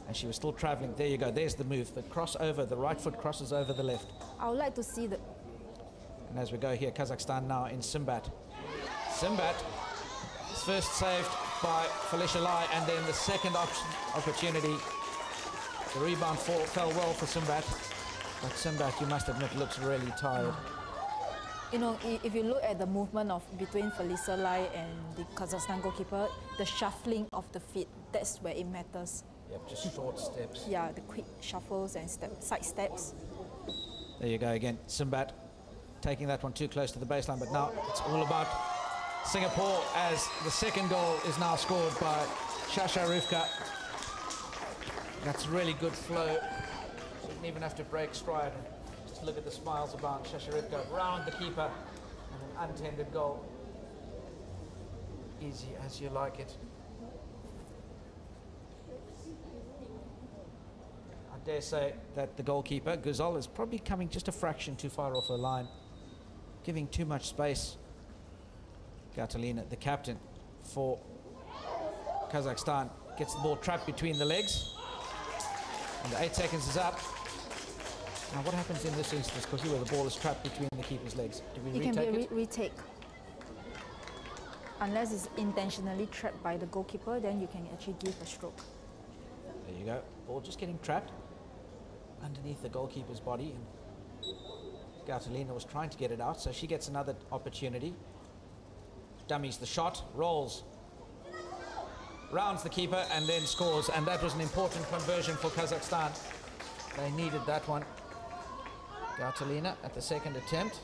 and she was still travelling. There you go. There's the move. The cross over, the right foot crosses over the left. I would like to see the... And as we go here, Kazakhstan now in Simbat. Simbat is first saved by Felicia Lai, and then the second opportunity. The rebound fell well for Simbat. But Simbat, you must admit, looks really tired. You know, if you look at the movement between Felicia Lai and the Kazakhstan goalkeeper, the shuffling of the feet, that's where it matters. Yep, just short steps. Yeah, the quick shuffles and side steps. There you go again. Simbat taking that one too close to the baseline, but now it's all about Singapore as the second goal is now scored by Shasha Rivka. That's really good flow. She didn't even have to break stride. Just look at the smiles about Shasha Rivka round the keeper, and an untended goal. Easy as you like it. I dare say that the goalkeeper, Guzal, is probably coming just a fraction too far off her line, giving too much space. Gatalina, the captain for Kazakhstan, gets the ball trapped between the legs. And the 8 seconds is up. Now what happens in this instance, because where the ball is trapped between the keeper's legs? Do we retake it? It can be a retake. Unless it's intentionally trapped by the goalkeeper, then you can actually give a stroke. There you go. Ball just getting trapped underneath the goalkeeper's body. And Gatalina was trying to get it out, so she gets another opportunity. Dummies the shot, rolls, rounds the keeper, and then scores. And that was an important conversion for Kazakhstan. They needed that one. Gatalina at the second attempt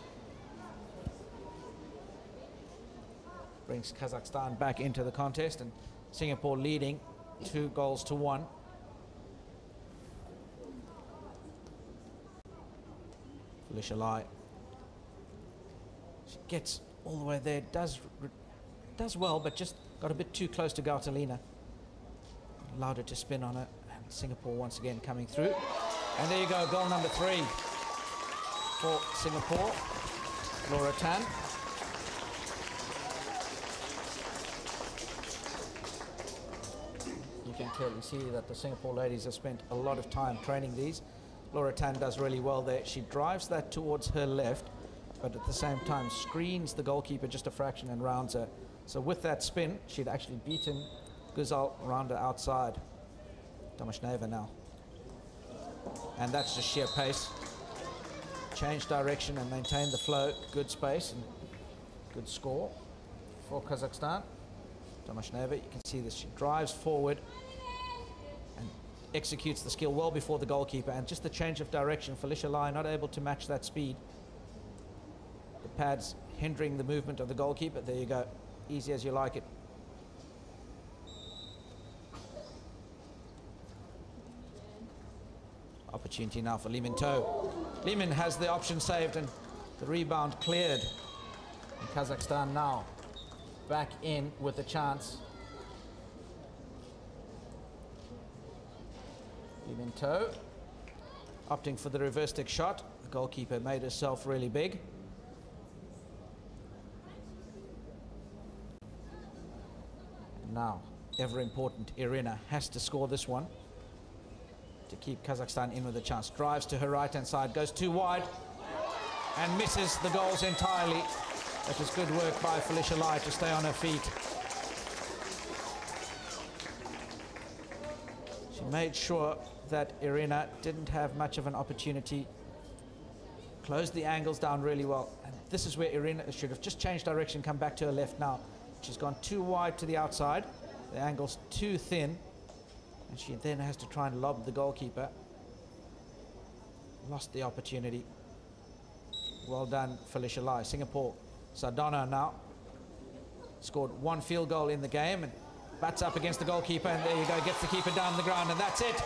brings Kazakhstan back into the contest, and Singapore leading 2-1. Felicia Lai, she gets all the way there, does well, but just got a bit too close to Gatalina. Allowed her to spin on it, and Singapore once again coming through. And there you go, goal number 3 for Singapore. Laura Tan. You can clearly see that the Singapore ladies have spent a lot of time training these. Laura Tan does really well there. She drives that towards her left, but at the same time screens the goalkeeper just a fraction and rounds her. So with that spin, she'd actually beaten Guzal around the outside. Tomashneva now. And that's just sheer pace. change direction and maintain the flow. Good space and good score for Kazakhstan. Tomashneva, you can see this, she drives forward and executes the skill well before the goalkeeper, and just the change of direction, Felicia Lai not able to match that speed. The pads hindering the movement of the goalkeeper. There you go, easy as you like it. Opportunity now for Lee Min To. Lee Min has the option saved and the rebound cleared. And Kazakhstan now back in with a chance. Lee Min To opting for the reverse stick shot. The goalkeeper made herself really big. And now, ever important, Irina has to score this one to keep Kazakhstan in with a chance. Drives to her right-hand side, goes too wide and misses the goals entirely. That was good work by Felicia Lai to stay on her feet. She made sure that Irina didn't have much of an opportunity. Closed the angles down really well. And this is where Irina should have just changed direction, come back to her left now. She's gone too wide to the outside. The angle's too thin. And she then has to try and lob the goalkeeper. Lost the opportunity. Well done, Felicia Lai. Singapore, Sardana now scored one field goal in the game and bats up against the goalkeeper, and there you go, gets the keeper down the ground, and that's it.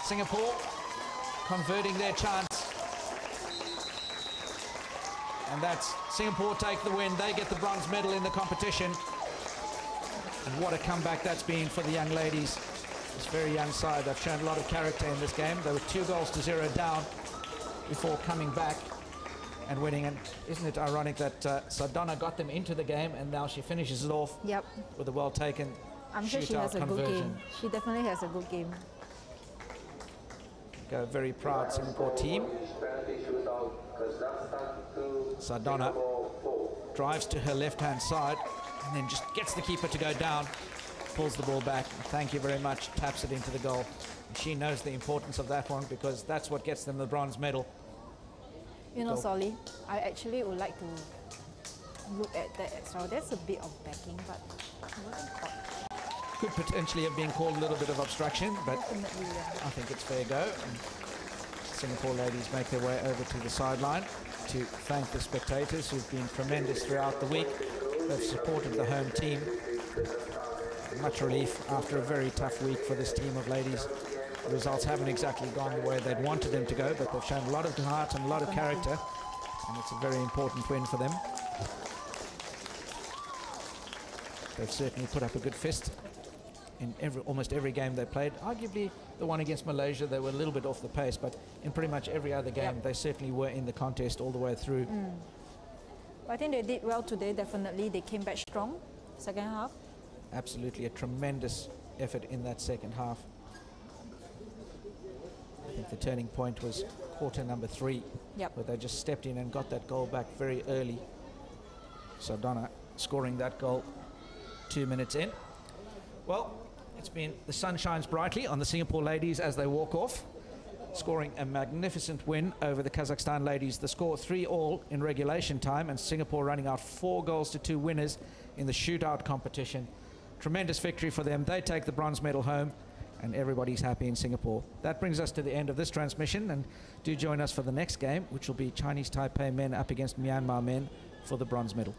Singapore converting their chance. And that's Singapore take the win. They get the bronze medal in the competition. And what a comeback that's been for the young ladies. This very young side, they've shown a lot of character in this game. They were 2-0 down before coming back and winning. And isn't it ironic that Sardana got them into the game, and now she finishes it off with a well-taken I'm sure she has a good game. She definitely has a good game. A very proud Singapore team. Sardana drives to her left-hand side and then just gets the keeper to go down. Pulls the ball back. Thank you very much. Taps it into the goal. And she knows the importance of that one, because that's what gets them the bronze medal. You know, Solly, I actually would like to look at that as well. There's a bit of backing, but it wasn't caught. Could potentially have been called a little bit of obstruction, but Definitely, yeah. I think it's fair go. And Singapore ladies make their way over to the sideline to thank the spectators who've been tremendous throughout the week. They've supported the home team. Much relief after a very tough week for this team of ladies. The results haven't exactly gone the way they'd wanted them to go, but they've shown a lot of heart and a lot of character, and it's a very important win for them. They've certainly put up a good fist in almost every game they played. Arguably the one against Malaysia, they were a little bit off the pace, but in pretty much every other game they certainly were in the contest all the way through. I think they did well today, definitely. They came back strong second half. Absolutely a tremendous effort in that second half. I think the turning point was quarter number 3, where they just stepped in and got that goal back very early. Sardana scoring that goal 2 minutes in. Well, it's been, the sun shines brightly on the Singapore ladies as they walk off, scoring a magnificent win over the Kazakhstan ladies. The score 3-all in regulation time, and Singapore running out 4-2 winners in the shootout competition. Tremendous victory for them. They take the bronze medal home, and everybody's happy in Singapore. That brings us to the end of this transmission, and do join us for the next game, which will be Chinese Taipei men up against Myanmar men for the bronze medal.